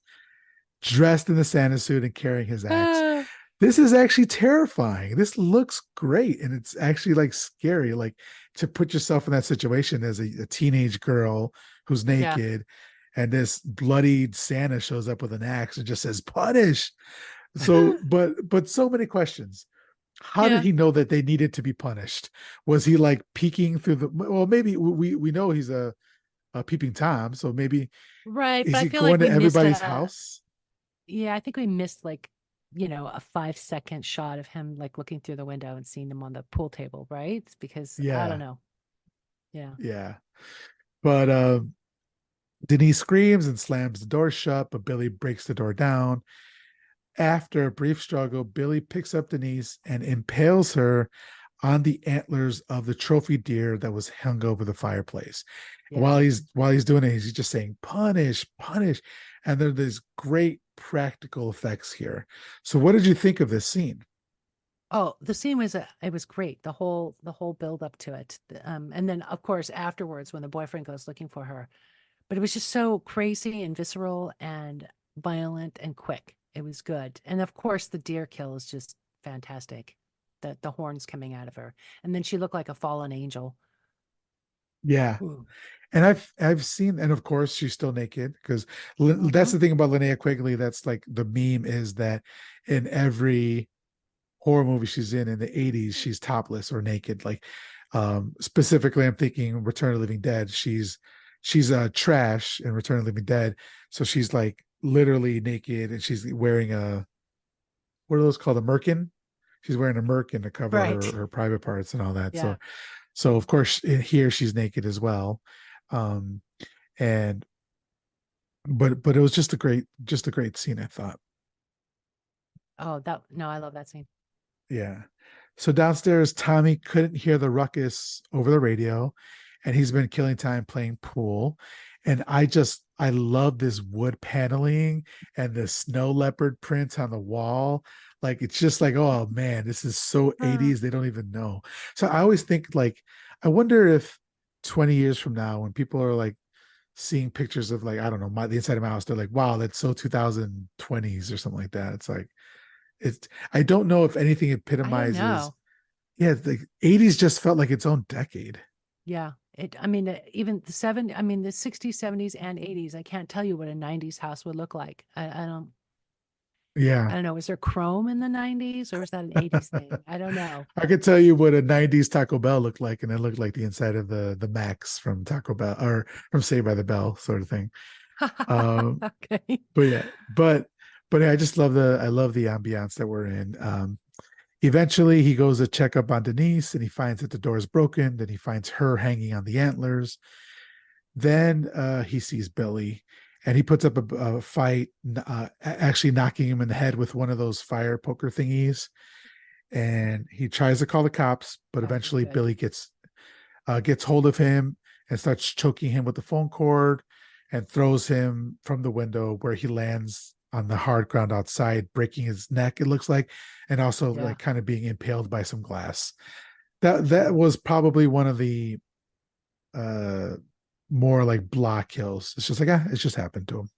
dressed in the Santa suit and carrying his axe. Ah, This is actually terrifying. This looks great. And it's actually like scary, like to put yourself in that situation as a teenage girl who's yeah. naked, and this bloodied Santa shows up with an axe and just says, "Punish." So, but so many questions. How did Yeah. he know that they needed to be punished? Was he like peeking through well, maybe we know he's a peeping Tom, so maybe Right. But is I he feel like going to we missed everybody's a, house? yeah, I think we missed like, a 5-second shot of him like looking through the window and seeing them on the pool table, right? It's because I don't Yeah, know. Yeah. yeah. But Denise screams and slams the door shut, but Billy breaks the door down. After a brief struggle, Billy picks up Denise and impales her on the antlers of the trophy deer that was hung over the fireplace. And Yeah. while he's doing it, he's just saying, "Punish, punish." And there are these great practical effects here. So what did you think of this scene? Oh, the scene was it was great. The whole build up to it. And then of course afterwards when the boyfriend goes looking for her. But it was just so crazy and visceral and violent and quick. It was good. And of course the deer kill is just fantastic. the horns coming out of her, and then she looked like a fallen angel. Yeah. Ooh. And I've seen, and of course she's still naked because that's Mm-hmm. the thing about Linnea Quigley. That's like the meme is that in every horror movie she's in the 80s, she's topless or naked. Like specifically, I'm thinking Return of the Living Dead. She's trash in Return of the Living Dead. So she's like literally naked and she's wearing a what are those called? A merkin. She's wearing a merkin to cover Right. her private parts and all that. Yeah. So of course here she's naked as well. Um, and but it was just a great scene, I thought. Oh, that no, I love that scene. Yeah. So downstairs, Tommy couldn't hear the ruckus over the radio, and he's been killing time playing pool. And I love this wood paneling and the snow leopard print on the wall. Like it's just like, oh man, this is so Uh, 80s, they don't even know. So I always think like, I wonder if 20 years from now, when people are like seeing pictures of like, I don't know, the inside of my house, they're like, wow, that's so 2020s or something like that. It's like it's I don't know if anything I don't epitomizes. know. Yeah, the 80s just felt like its own decade. Yeah. I mean, even I mean, the 60s, 70s, and 80s, I can't tell you what a 90s house would look like. I Yeah. don't know. Is there chrome in the 90s or is that an 80s thing? I don't know. I could tell you what a 90s Taco Bell looked like, and it looked like the inside of the Max from Taco Bell or from Saved by the Bell sort of thing. Um, Okay. but yeah, but yeah, I love the ambiance that we're in. Eventually he goes to check up on Denise and he finds that the door is broken. Then he finds her hanging on the antlers. Then he sees Billy and he puts up a fight, actually knocking him in the head with one of those fire poker thingies. And he tries to call the cops, but Oh, eventually good. Billy gets hold of him and starts choking him with the phone cord and throws him from the window where he lands on the hard ground outside, breaking his neck, it looks like, and also Yeah. like kind of being impaled by some glass. That was probably one of the uh more like block kills. It's just like it's just happened to him.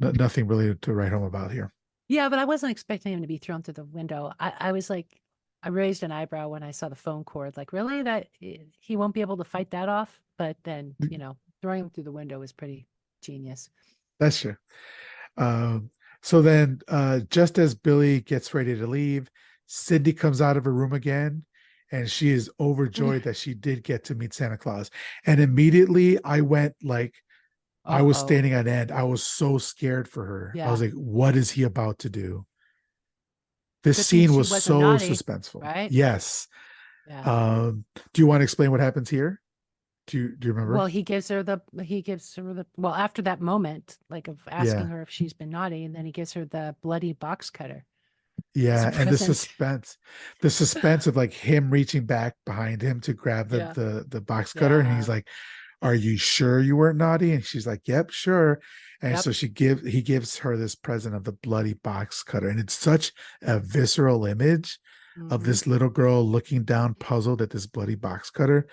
Nothing really to write home about here. Yeah, but I wasn't expecting him to be thrown through the window. I was like, I raised an eyebrow when I saw the phone cord. Like, really? He won't be able to fight that off? But then, throwing him through the window is pretty genius. That's true. Um, so then, just as Billy gets ready to leave, Cindy comes out of her room again, and she is overjoyed that she did get to meet Santa Claus. And immediately, I went like I was Uh-oh. standing on end. I was so scared for her. I was Yeah. like, "What is he about to do?" This Good thing scene she was wasn't so naughty, suspenseful. right? Yes. Yeah. Do you want to explain what happens here? Do you remember? Well, well, after that moment, like of asking Yeah. her if she's been naughty, and then he gives her the bloody box cutter as a Yeah, and present. the suspense of like him reaching back behind him to grab Yeah. the box cutter, and he's Yeah. like, "Are you sure you weren't naughty?" And she's like, "Yep, sure." And Yep. so he gives her this present of the bloody box cutter, and it's such a visceral image of Mm-hmm. this little girl looking down, puzzled at this bloody box cutter.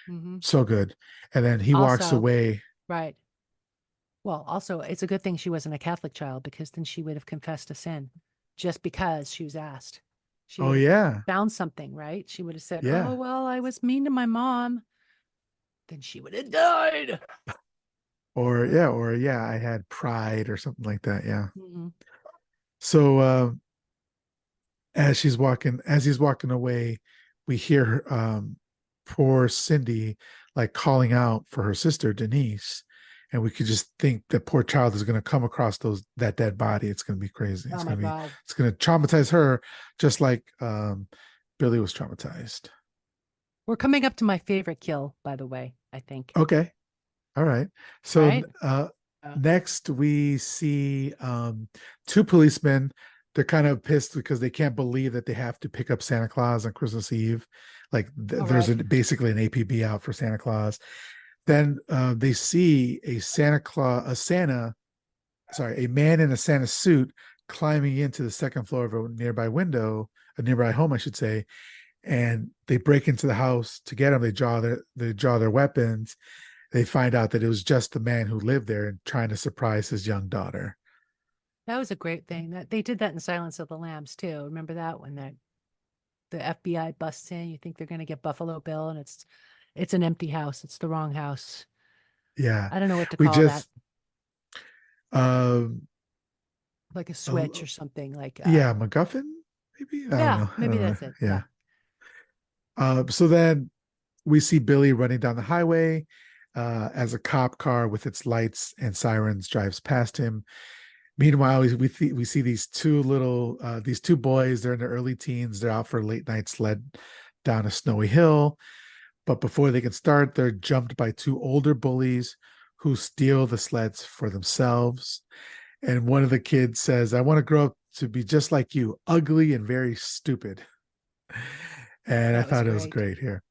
Mm-hmm. So good. And then he walks Also, away. right. Well, also, it's a good thing she wasn't a Catholic child because then she would have confessed a sin just because she was asked. She Oh would have yeah, found something, right? She would have said, "Oh, yeah, well, I was mean to my mom." Then she would have died. or yeah, I had pride or something like that. Yeah. Mhm. So as he's walking away, we hear poor Cindy like calling out for her sister Denise, and we could just think that poor child is going to come across that dead body. It's going to be crazy. Oh my God. It's going to traumatize her, just like Billy was traumatized. We're coming up to my favorite kill, by the way, I think. Okay, all right. So Right? next we see two policemen. They're kind of pissed because they can't believe that they have to pick up Santa Claus on Christmas Eve. Like All there's right. basically an APB out for Santa Claus. Then they see a man in a Santa suit climbing into the second floor of a nearby home, I should say, and they break into the house to get him. They draw their weapons. They find out that it was just the man who lived there and trying to surprise his young daughter. That was a great thing. That they did that in Silence of the Lambs too. Remember that when the FBI busts in, you think they're going to get Buffalo Bill, and it's an empty house. It's the wrong house. Yeah. I don't know what to We call that. just um Like a uh, switch or something. Like yeah, MacGuffin, maybe. I don't yeah, know. I maybe don't know. that's it. Yeah. Yeah. So then we see Billy running down the highway as a cop car with its lights and sirens drives past him. Meanwhile, we see these two boys. They're in their early teens. They're out for a late night sled down a snowy hill. But before they can start, they're jumped by two older bullies who steal the sleds for themselves. And one of the kids says, "I want to grow up to be just like you, ugly and very stupid." And I That was thought it was great. great here.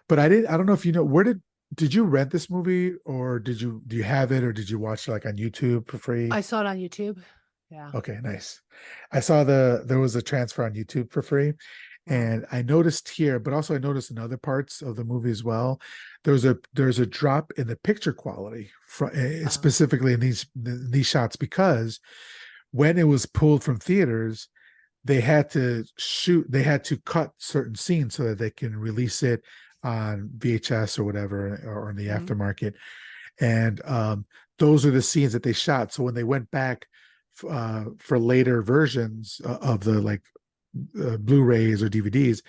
But I don't know if you know, did you rent this movie, or do you have it, or did you watch it like on YouTube for free? I saw it on YouTube. Yeah. Okay, nice. I saw there was a transfer on YouTube for free, Wow. and I noticed here, but also I noticed in other parts of the movie as well. There's a drop in the picture quality Oh. specifically in these shots, because when it was pulled from theaters, they had to cut certain scenes so that they can release it on VHS or whatever, or in the Mhm. aftermarket. And those are the scenes that they shot. So when they went back for later versions of the like Blu-rays or DVDs,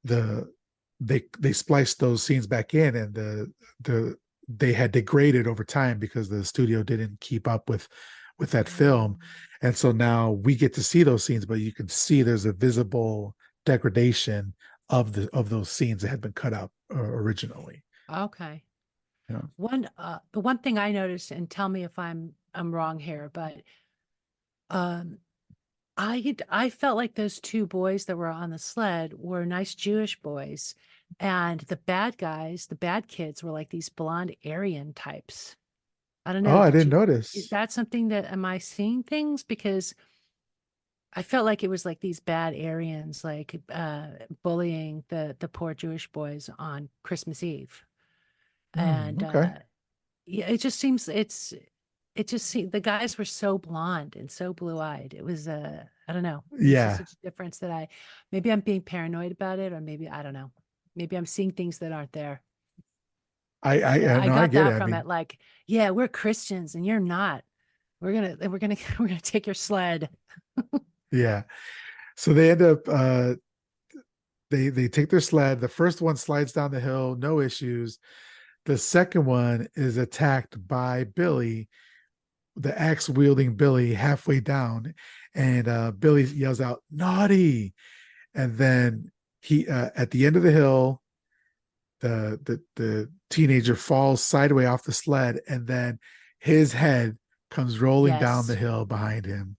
the they spliced those scenes back in, and the they had degraded over time because the studio didn't keep up with that film. Mm. And so now we get to see those scenes, but you can see there's a visible degradation of those scenes that had been cut out originally. Okay. Yeah. The one thing I noticed, and tell me if I'm wrong here, but um I felt like those two boys that were on the sled were nice Jewish boys, and the bad guys, the bad kids, were like these blonde Aryan types. I don't Oh, know. I Did didn't you? Is notice. that something that am I seeing things? Because I felt like it was like these bad Aryans, like bullying the poor Jewish boys on Christmas Eve, and Okay. yeah, it just seems it just seemed the guys were so blonde and so blue-eyed. It was I don't know. It was just Yeah. such a difference that maybe I'm being paranoid about it, or maybe I don't know. Maybe I'm seeing things that aren't there. But I No, I got get it. that I from mean, it, like, yeah, we're Christians and you're not. We're gonna take your sled. yeah. So they end up they take their sled. The first one slides down the hill, no issues. The second one is attacked by Billy, the axe wielding Billy, halfway down, and Billy yells out "naughty," and then he at the end of the hill, the teenager falls sideways off the sled, and then his head comes rolling down the Yes. hill behind him.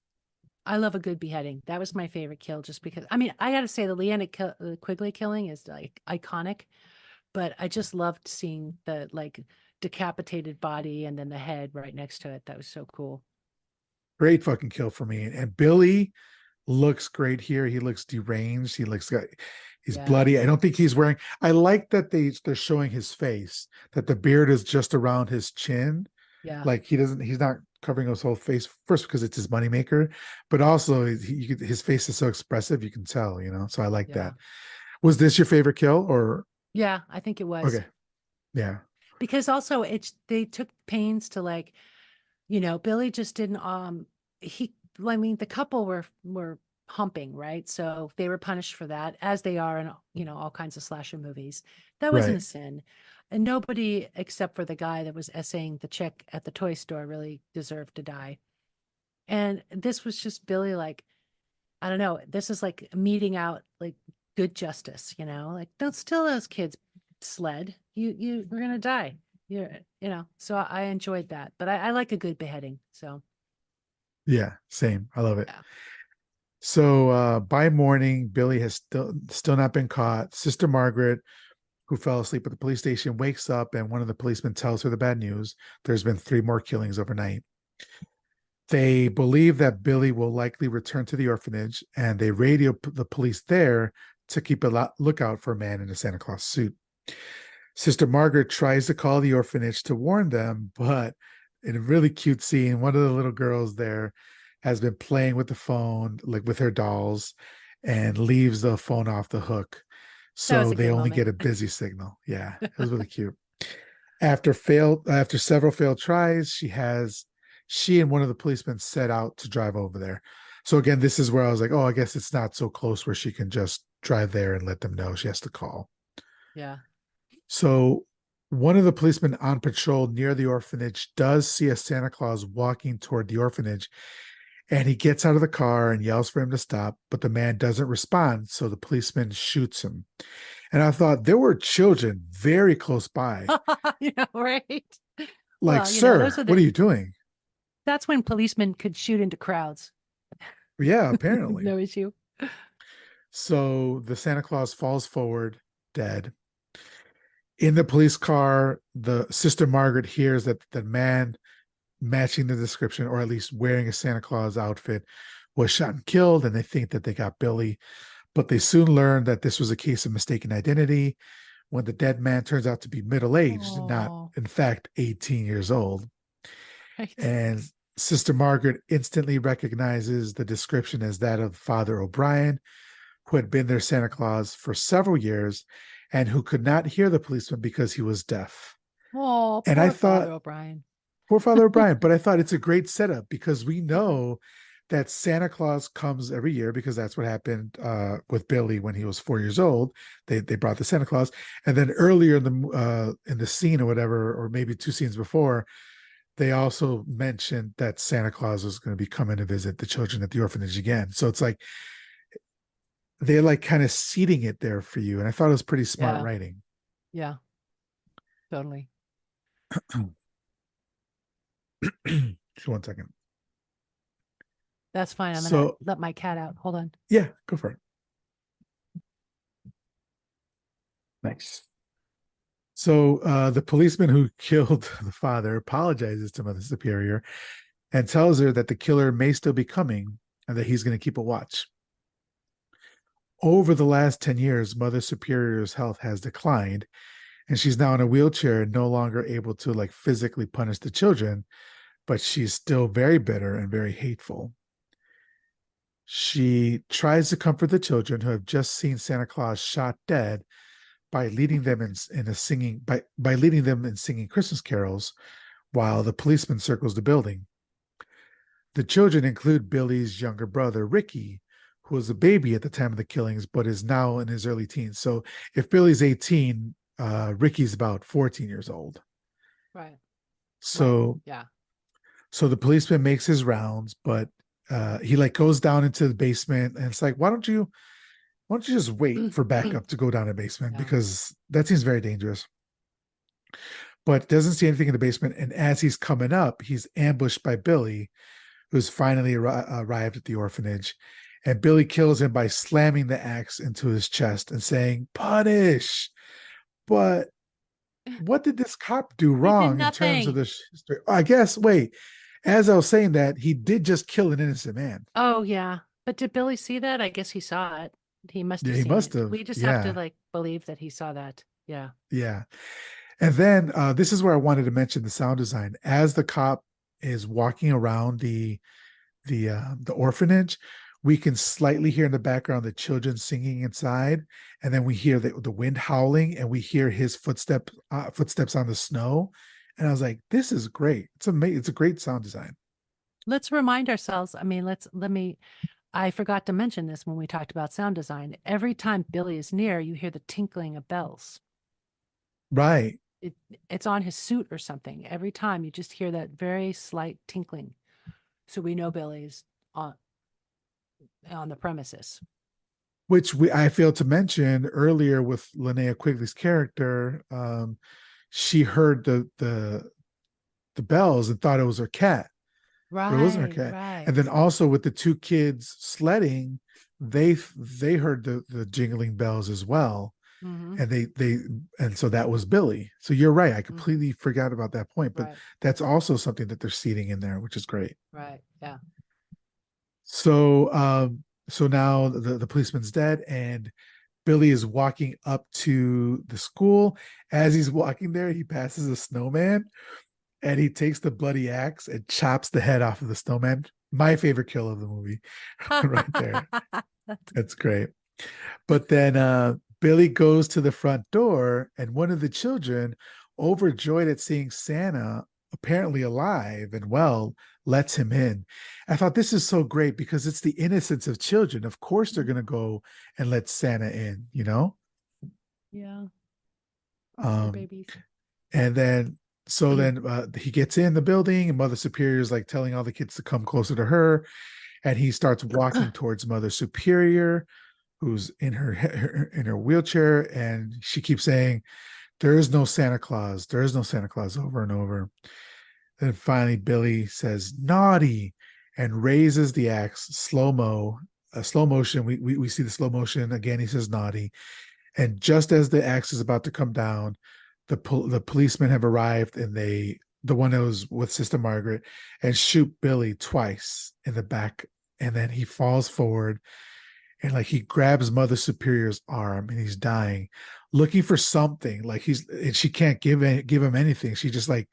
I love a good beheading. That was my favorite kill, just because. I mean, I got to say the Quigley killing is like iconic, but I just loved seeing the like decapitated body and then the head right next to it. That was so cool. Great fucking kill for me. And Billy looks great here. He looks deranged. He's Yeah, bloody. I don't think he's wearing. I like that they're showing his face. That the beard is just around his chin. yeah, Like he's not covering his whole face. First because it's his moneymaker, but also his face is so expressive. You can tell. So I like yeah, that. Was this your favorite kill or yeah. I think it was okay? Yeah. because also they took pains to like Billy just didn't he I mean the couple were humping, right? So they were punished for that, as they are in all kinds of slasher movies. That wasn't a Right. sin. And nobody except for the guy that was essaying the check at the toy store really deserved to die. And this was just Billy, like, I don't know, this is like meeting out like good justice, like don't steal those kids' sled. You we're gonna die. So I enjoyed that. But I like a good beheading. So Yeah. Same. I love it. yeah. So by morning, Billy has still not been caught. Sister Margaret, who fell asleep at the police station, wakes up, and one of the policemen tells her the bad news. There's been 3 more killings overnight. They believe that Billy will likely return to the orphanage, and they radio the police there to keep a lookout for a man in a Santa Claus suit. Sister Margaret tries to call the orphanage to warn them, but in a really cute scene, one of the little girls there has been playing with the phone, like with her dolls, and leaves the phone off the hook. That was So a they good only moment. get a busy signal. Yeah, it was really cute. After several failed tries, she and one of the policemen set out to drive over there. So again, this is where I was like, oh, I guess it's not so close where she can just drive there and let them know. She has to call. Yeah. So one of the policemen on patrol near the orphanage does see a Santa Claus walking toward the orphanage, and he gets out of the car and yells for him to stop, but the man doesn't respond, so the policeman shoots him. And I thought there were children very close by. Right. Like, Well, sir, what are you doing? that's when policemen could shoot into crowds. Yeah, apparently. No issue. So the Santa Claus falls forward, dead. In the police car, the Sister Margaret hears that the man matching the description, or at least wearing a Santa Claus outfit, was shot and killed, and they think that they got Billy. But they soon learn that this was a case of mistaken identity when the dead man turns out to be middle aged, not, Oh, in fact, 18 years old. right. And Sister Margaret instantly recognizes the description as that of Father O'Brien, who had been their Santa Claus for several years and who could not hear the policeman because he was deaf. Oh, And I poor thought, Father O'Brien. poor Father O'Brien, but I thought it's a great setup because we know that Santa Claus comes every year because that's what happened with Billy when he was 4 years old. They brought the Santa Claus, and then earlier in the scene or whatever, or maybe two scenes before, they also mentioned that Santa Claus was going to be coming to visit the children at the orphanage again. So it's like they're like kind of seeding it there for you, and I thought it was pretty smart Yeah. writing. Yeah. Totally. Just 1 second. That's fine. I'm gonna So let my cat out. Hold on. yeah, go for it. Nice. So the policeman who killed the father apologizes to Mother Superior and tells her that the killer may still be coming and that he's going to keep a watch. Over the last 10 years, Mother Superior's health has declined, and she's now in a wheelchair and no longer able to like physically punish the children, but she's still very bitter and very hateful. She tries to comfort the children who have just seen Santa Claus shot dead by leading them in a singing by leading them in singing Christmas carols while the policeman circles the building. The children include Billy's younger brother, Ricky, who was a baby at the time of the killings, but is now in his early teens. So if Billy's 18, Ricky's about 14 years old. Right. Right. So Yeah. so the policeman makes his rounds, but he like goes down into the basement and it's like, why don't you just wait for backup to go down the basement Yeah. because that seems very dangerous. But doesn't see anything in the basement. And as he's coming up, he's ambushed by Billy, who's finally arrived at the orphanage. And Billy kills him by slamming the axe into his chest and saying, "Punish." But what did this cop do He did wrong in terms of nothing. the history? I guess, wait, as I was saying that, he did just kill an innocent man. Oh, yeah. But did Billy see that? I guess he saw it. He must Yeah, have he seen must it. have. We just have to Yeah, like believe that he saw that. Yeah. yeah. And then this is where I wanted to mention the sound design. As the cop is walking around the orphanage, we can slightly hear in the background the children singing inside, and then we hear the wind howling, and we hear his footsteps on the snow. And I was like, "This is great! It's amazing! It's a great sound design." Let's remind ourselves. I mean, I forgot to mention this when we talked about sound design. Every time Billy is near, you hear the tinkling of bells. Right. It, it's on his suit or something. Every time you just hear that very slight tinkling. So we know Billy's on the premises. Which I failed to mention earlier with Linnea Quigley's character. She heard the bells and thought it was her cat, but it wasn't her Right, cat. And then right. also with the two kids sledding, they heard the jingling bells as well, Mm-hmm. and they and so that was Billy. So you're right. I Mm-hmm. completely forgot about that point, but Right, that's also something that they're seeding in there, which is great. right. Yeah. So now the policeman's dead, and Billy is walking up to the school. As he's walking there, he passes a snowman and he takes the bloody axe and chops the head off of the snowman. My favorite kill of the movie, right there. That's great. But then Billy goes to the front door, and one of the children, overjoyed at seeing Santa apparently alive and well, lets him in. I thought this is so great because it's the innocence of children. Of course, they're going to go and let Santa in, you know? Yeah, poor Um, babies. and then, so then he gets in the building, and Mother Superior is like telling all the kids to come closer to her. And he starts walking towards Mother Superior, who's in her wheelchair, and she keeps saying, "There is no Santa Claus. There is no Santa Claus," over and over. Then finally, Billy says, "Naughty," and raises the axe slow motion. We see the slow motion again. He says, "Naughty," and just as the axe is about to come down, the policemen have arrived, and the one that was with Sister Margaret, and shoot Billy twice in the back, and then he falls forward, and like he grabs Mother Superior's arm, and he's dying, looking for something. Like and she can't give him anything. She just like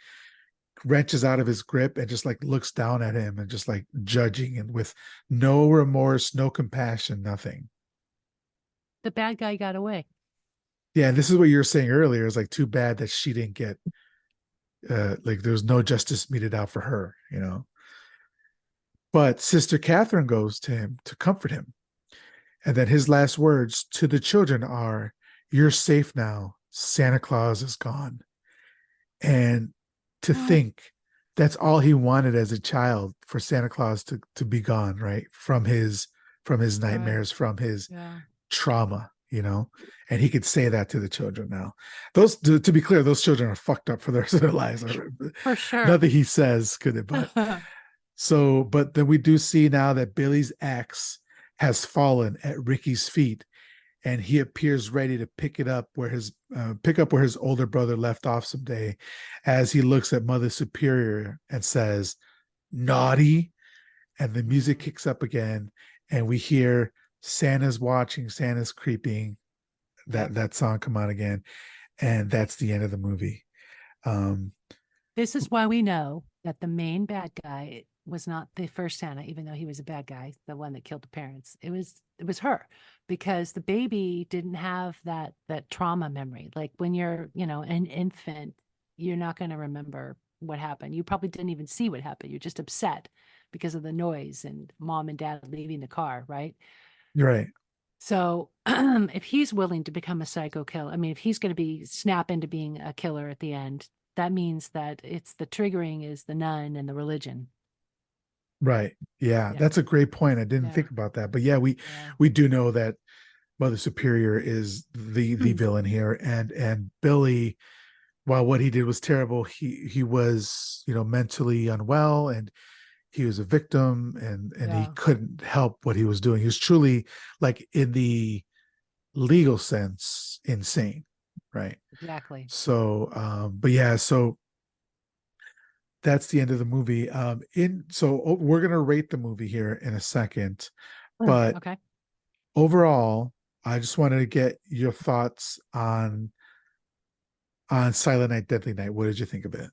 wrenches out of his grip and just like looks down at him and just like judging, and with no remorse, no compassion, nothing. The bad guy got away. Yeah, and this is what you were saying earlier. It's like too bad that she didn't get like there was no justice meted out for her, you know. But Sister Catherine goes to him to comfort him. And then his last words to the children are, "You're safe now. Santa Claus is gone." And to Oh, think that's all he wanted as a child, for Santa Claus to be gone, right? From his right. nightmares, from his Yeah. trauma, you know? And he could say that to the children now. Those, to be clear, those children are fucked up for the rest of their lives. For sure. Nothing he says could it, but so, but then we do see now that Billy's axe has fallen at Ricky's feet, and he appears ready to pick up where his older brother left off someday, as he looks at Mother Superior and says, "Naughty," and the music Mm, kicks up again, and we hear Santa's watching, Santa's creeping, yep. that song come out again, and that's the end of the movie. Um, This is why we know that the main bad guy was not the first Santa, even though he was a bad guy, the one that killed the parents. It was her, because the baby didn't have that trauma memory. Like when you're, an infant, you're not going to remember what happened. You probably didn't even see what happened. You're just upset because of the noise and mom and dad leaving the car, right? right, So if he's willing to become a psycho killer, I mean, if he's going to be snap into being a killer at the end, that means that it's the triggering is the nun and the religion. right. Yeah, Yeah. that's a great point. I didn't Yeah. think about that, but yeah, Yeah. we do know that Mother Superior is the villain here, and Billy, while what he did was terrible, he was, mentally unwell, and he was a victim, and he Yeah. couldn't help what he was doing. He was truly, like, in the legal sense, insane, right? Exactly. So but yeah, so that's the end of the movie. We're gonna rate the movie here in a second, but Okay. overall, I just wanted to get your thoughts on Silent Night, Deadly Night. What did you think of it?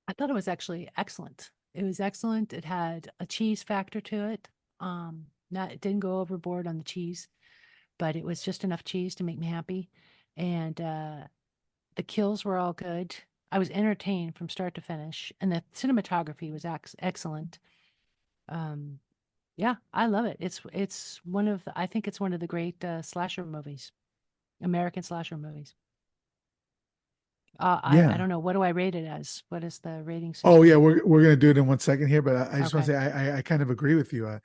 I thought it was actually excellent. It was excellent. It had a cheese factor to it. Not it didn't go overboard on the cheese, but it was just enough cheese to make me happy. And the kills were all good. I was entertained from start to finish, and the cinematography was excellent. Um, yeah, I love it. It's one of I think it's one of the great slasher movies, American slasher movies. I Yeah. don't know, what do I rate it as? What is the rating Oh yeah, system? we're gonna do it in one second here, but I just want to Okay. say I kind of agree with you.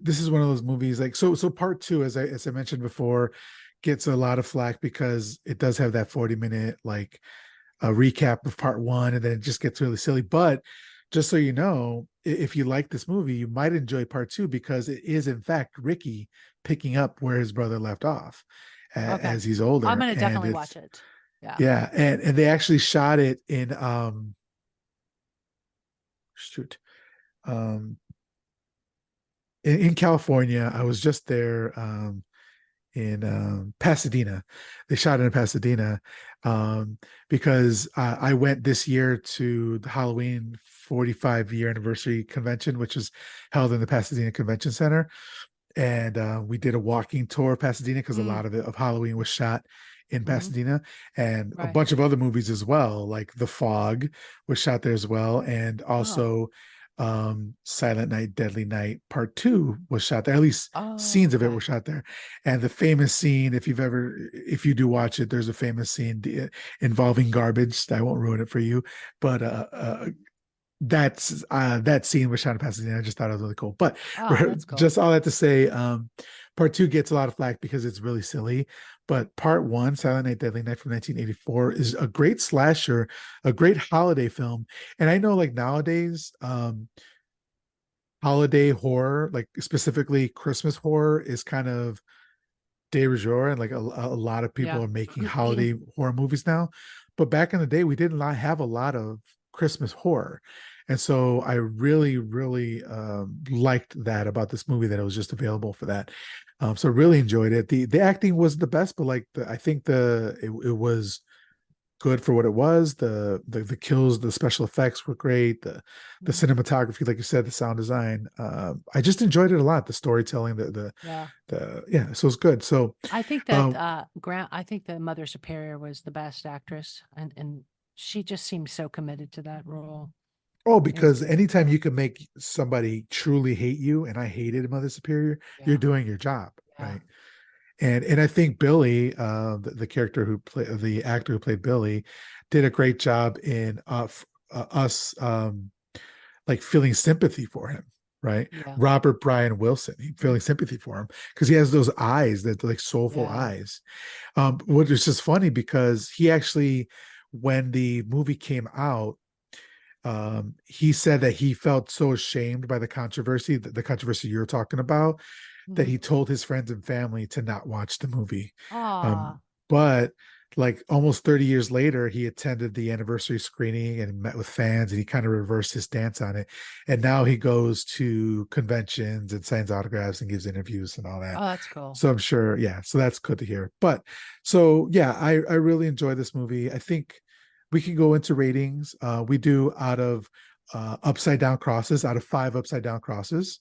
This is one of those movies, like, so part two, as I mentioned before, gets a lot of flack because it does have that 40-minute, like, a recap of part one, and then it just gets really silly. But just so you know, if you like this movie, you might enjoy part two, because it is in fact Ricky picking up where his brother left off Okay. as he's I'm older, gonna and definitely watch it's it. Yeah. yeah, and they actually shot it in shoot um in California. I was just there in Pasadena. They shot it in Pasadena, um, because I went this year to the Halloween 45-year anniversary convention, which was held in the Pasadena Convention Center, and we did a walking tour of Pasadena because a Mm, lot of it of Halloween was shot in hmm. Pasadena, and a Right. bunch of other movies as well, like The Fog was shot there as well, and Oh, also Silent Night, Deadly Night Part Two was shot there. At least oh, scenes of it were okay. shot there, and the famous scene, if you do watch it, there's a famous scene involving garbage. I won't ruin it for you, but that scene was shot in Pasadena. I just thought it was really cool. But Oh, that's cool. just all that to say, part two gets a lot of flack because it's really silly. But part one, Silent Night, Deadly Night from 1984, is a great slasher, a great holiday film. And I know like nowadays, holiday horror, like specifically Christmas horror, is kind of de jour, and like a lot of people Yeah. are making holiday horror movies now. But back in the day, we didn't have a lot of Christmas horror, and so I really, really liked that about this movie, that it was just available for that. So really Yeah. enjoyed it. The acting was the best, but like I think it was good for what it was. The kills, the special effects were great. The Mhm. cinematography, like you said, the sound design. I just enjoyed it a lot. The storytelling, Yeah. yeah, so it's good. So I think that um, Grant, I think that Mother Superior was the best actress, and she just seemed so committed to that role. oh, It was because good. anytime you can make somebody truly hate you, and I hated Mother Superior, you're Yeah. doing your job, Yeah. right? And I think Billy, the character who played the actor who played Billy, did a great job in us like feeling sympathy for him, right? Yeah. Robert Brian Wilson, feeling sympathy for him because he has those eyes, that like soulful Yeah. eyes. Which is just funny because he actually, when the movie came out, he said that he felt so ashamed by the controversy you're talking about, that Hmm. he told his friends and family to not watch the movie. Um, Ah. but like almost 30 years later, he attended the anniversary screening and met with fans, and he kind of reversed his stance on it. And now he goes to conventions and signs autographs and gives interviews and all that. Oh, that's cool. So I'm sure, yeah. So that's good to hear. But so yeah, I really enjoy this movie. I think we can go into ratings. We do out of upside down crosses, out of 5 upside down crosses.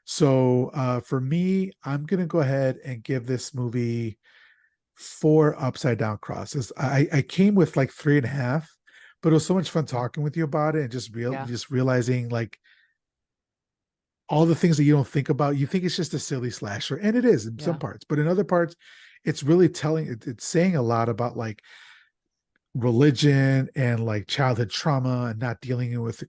So for me, I'm gonna go ahead and give this movie 4 upside down crosses. I came with like 3.5, but it was so much fun talking with you about it, and Yeah. just realizing like all the things that you don't think about. You think it's just a silly slasher, and it is in some Yeah. parts, but in other parts, it's really it's saying a lot about like religion and like childhood trauma and not dealing with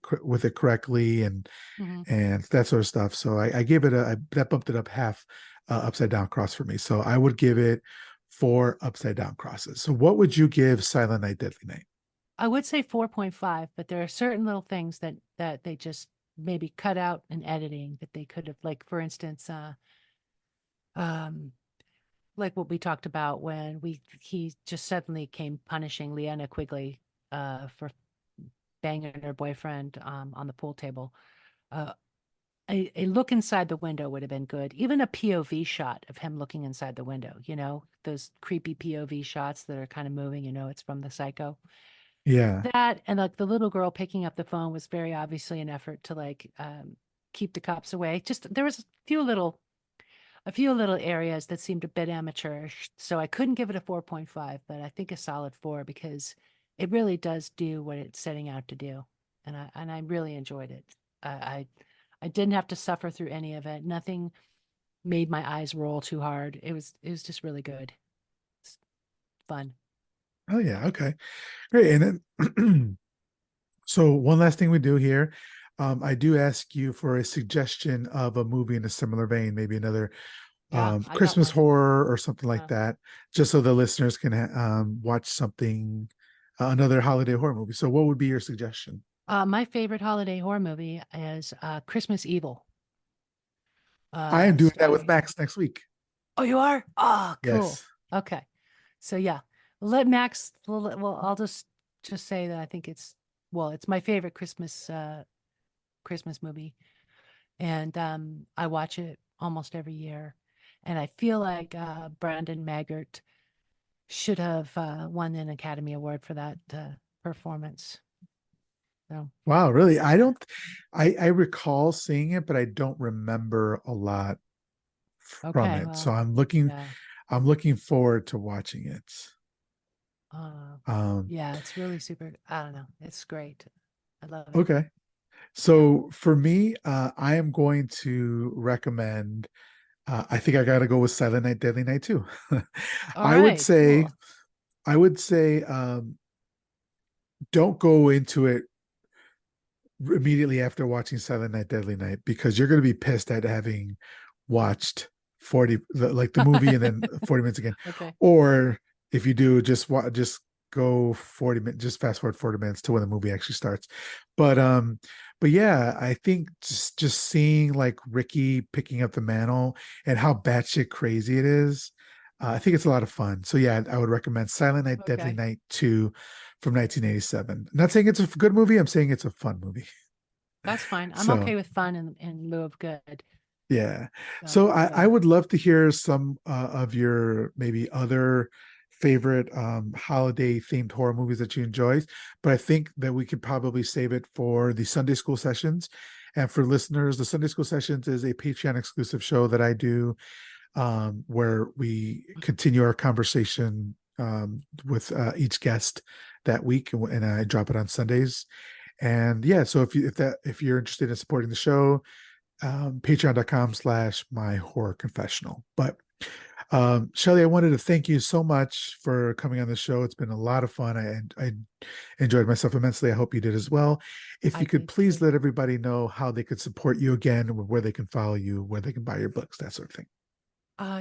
it correctly, Hmm. and that sort of stuff. So I gave it that bumped it up half, upside down cross for me. So I would give it 4 upside down crosses. So what would you give Silent Night, Deadly Night? I would say 4.5, but there are certain little things that they just maybe cut out in editing that they could have, like for instance, um, like what we talked about when we he just suddenly came punishing Leanna Quigley for banging her boyfriend on the pool table. Uh, a look inside the window would have been good. Even a POV shot of him looking inside the window, those creepy POV shots that are kind of moving, it's from the Psycho. Yeah. That and like the little girl picking up the phone was very obviously an effort to like keep the cops away. Just there was a few little areas that seemed a bit amateurish. So I couldn't give it a 4.5, but I think a solid 4 because it really does do what it's setting out to do. And I really enjoyed it. I didn't have to suffer through any of it. Nothing made my eyes roll too hard. It was just really good. It's fun. Oh yeah. Okay. Great. And then so one last thing we do here. I do ask you for a suggestion of a movie in a similar vein, maybe another Yeah, I got Christmas one. horror or something like Uh, that, just so the listeners can watch something, another holiday horror movie. So, what would be your suggestion? my favorite holiday horror movie is Christmas Evil. I am doing that with Starring. Max next week. Oh, you are? Oh, cool. Yes. Okay. So yeah, let Max. Well, I'll just say that I think it's my favorite Christmas movie, and I watch it almost every year, and I feel like Brandon Maggart. should have won an Academy Award for that performance. So Wow, really? I don't I recall seeing it, but I don't remember a lot from okay, it. So well, yeah, I'm looking forward to watching it. uh, Um, yeah, it's really super. I don't know, it's great. I love it. okay. Yeah. So for me, I am going to recommend I think I gotta go with Silent Night, Deadly Night too. All I would right. say Cool. I would say don't go into it immediately after watching Silent Night, Deadly Night because you're going to be pissed at having watched 40 like the movie and then 40 minutes again. Okay. Or if you do, just go 40 minutes, just fast forward 40 minutes to when the movie actually starts. But yeah, I think just seeing like Ricky picking up the mantle and how batshit crazy it is, I think it's a lot of fun. So yeah, I would recommend Silent Night, Deadly Okay. Night 2 from 1987. I'm not saying it's a good movie. I'm saying it's a fun movie. That's fine. I'm So okay with fun in lieu of good. yeah. So So I yeah, would love to hear some of your maybe other favorite holiday themed horror movies that you enjoy. But I think that we could probably save it for the Sunday school sessions. And for listeners, the Sunday school sessions is a Patreon exclusive show that I do where we continue our conversation with each guest that week, and I drop it on Sundays. And yeah, so if you're interested in supporting the show, patreon.com/my horror confessional. But Shelly, I wanted to thank you so much for coming on the show. It's been a lot of fun. I enjoyed myself immensely. I hope you did as well. If I you could did please too. let everybody know how they could support you again, where they can follow you, where they can buy your books, that sort of thing.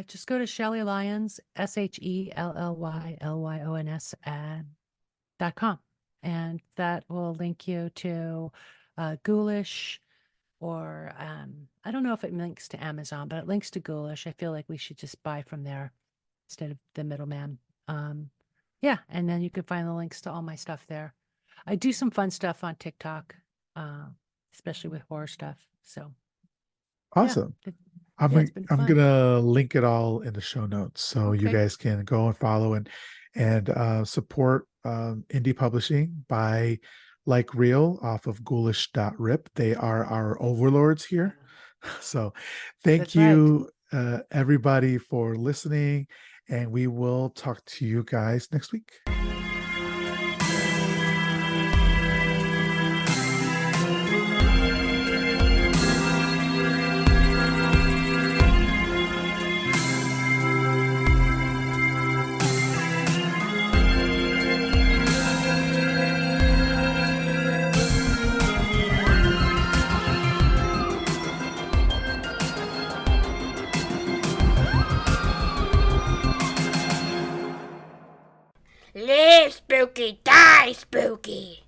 Just go to Shelly Lyons, SHELLYLYONS .com, and that will link you to Ghoulish, or I don't know if it links to Amazon, but it links to Ghoulish. I feel like we should just buy from there instead of the middleman. Yeah, and then you can find the links to all my stuff there. I do some fun stuff on TikTok, uh, especially with horror stuff. So yeah, Awesome. yeah, it's been I'm fun. gonna link it all in the show notes so you Okay, guys can go and follow and support indie publishing by Like Real off of ghoulish.rip. They are our overlords yeah, here. So thank that's right. you everybody for listening, and we will talk to you guys next week. Live spooky, die spooky.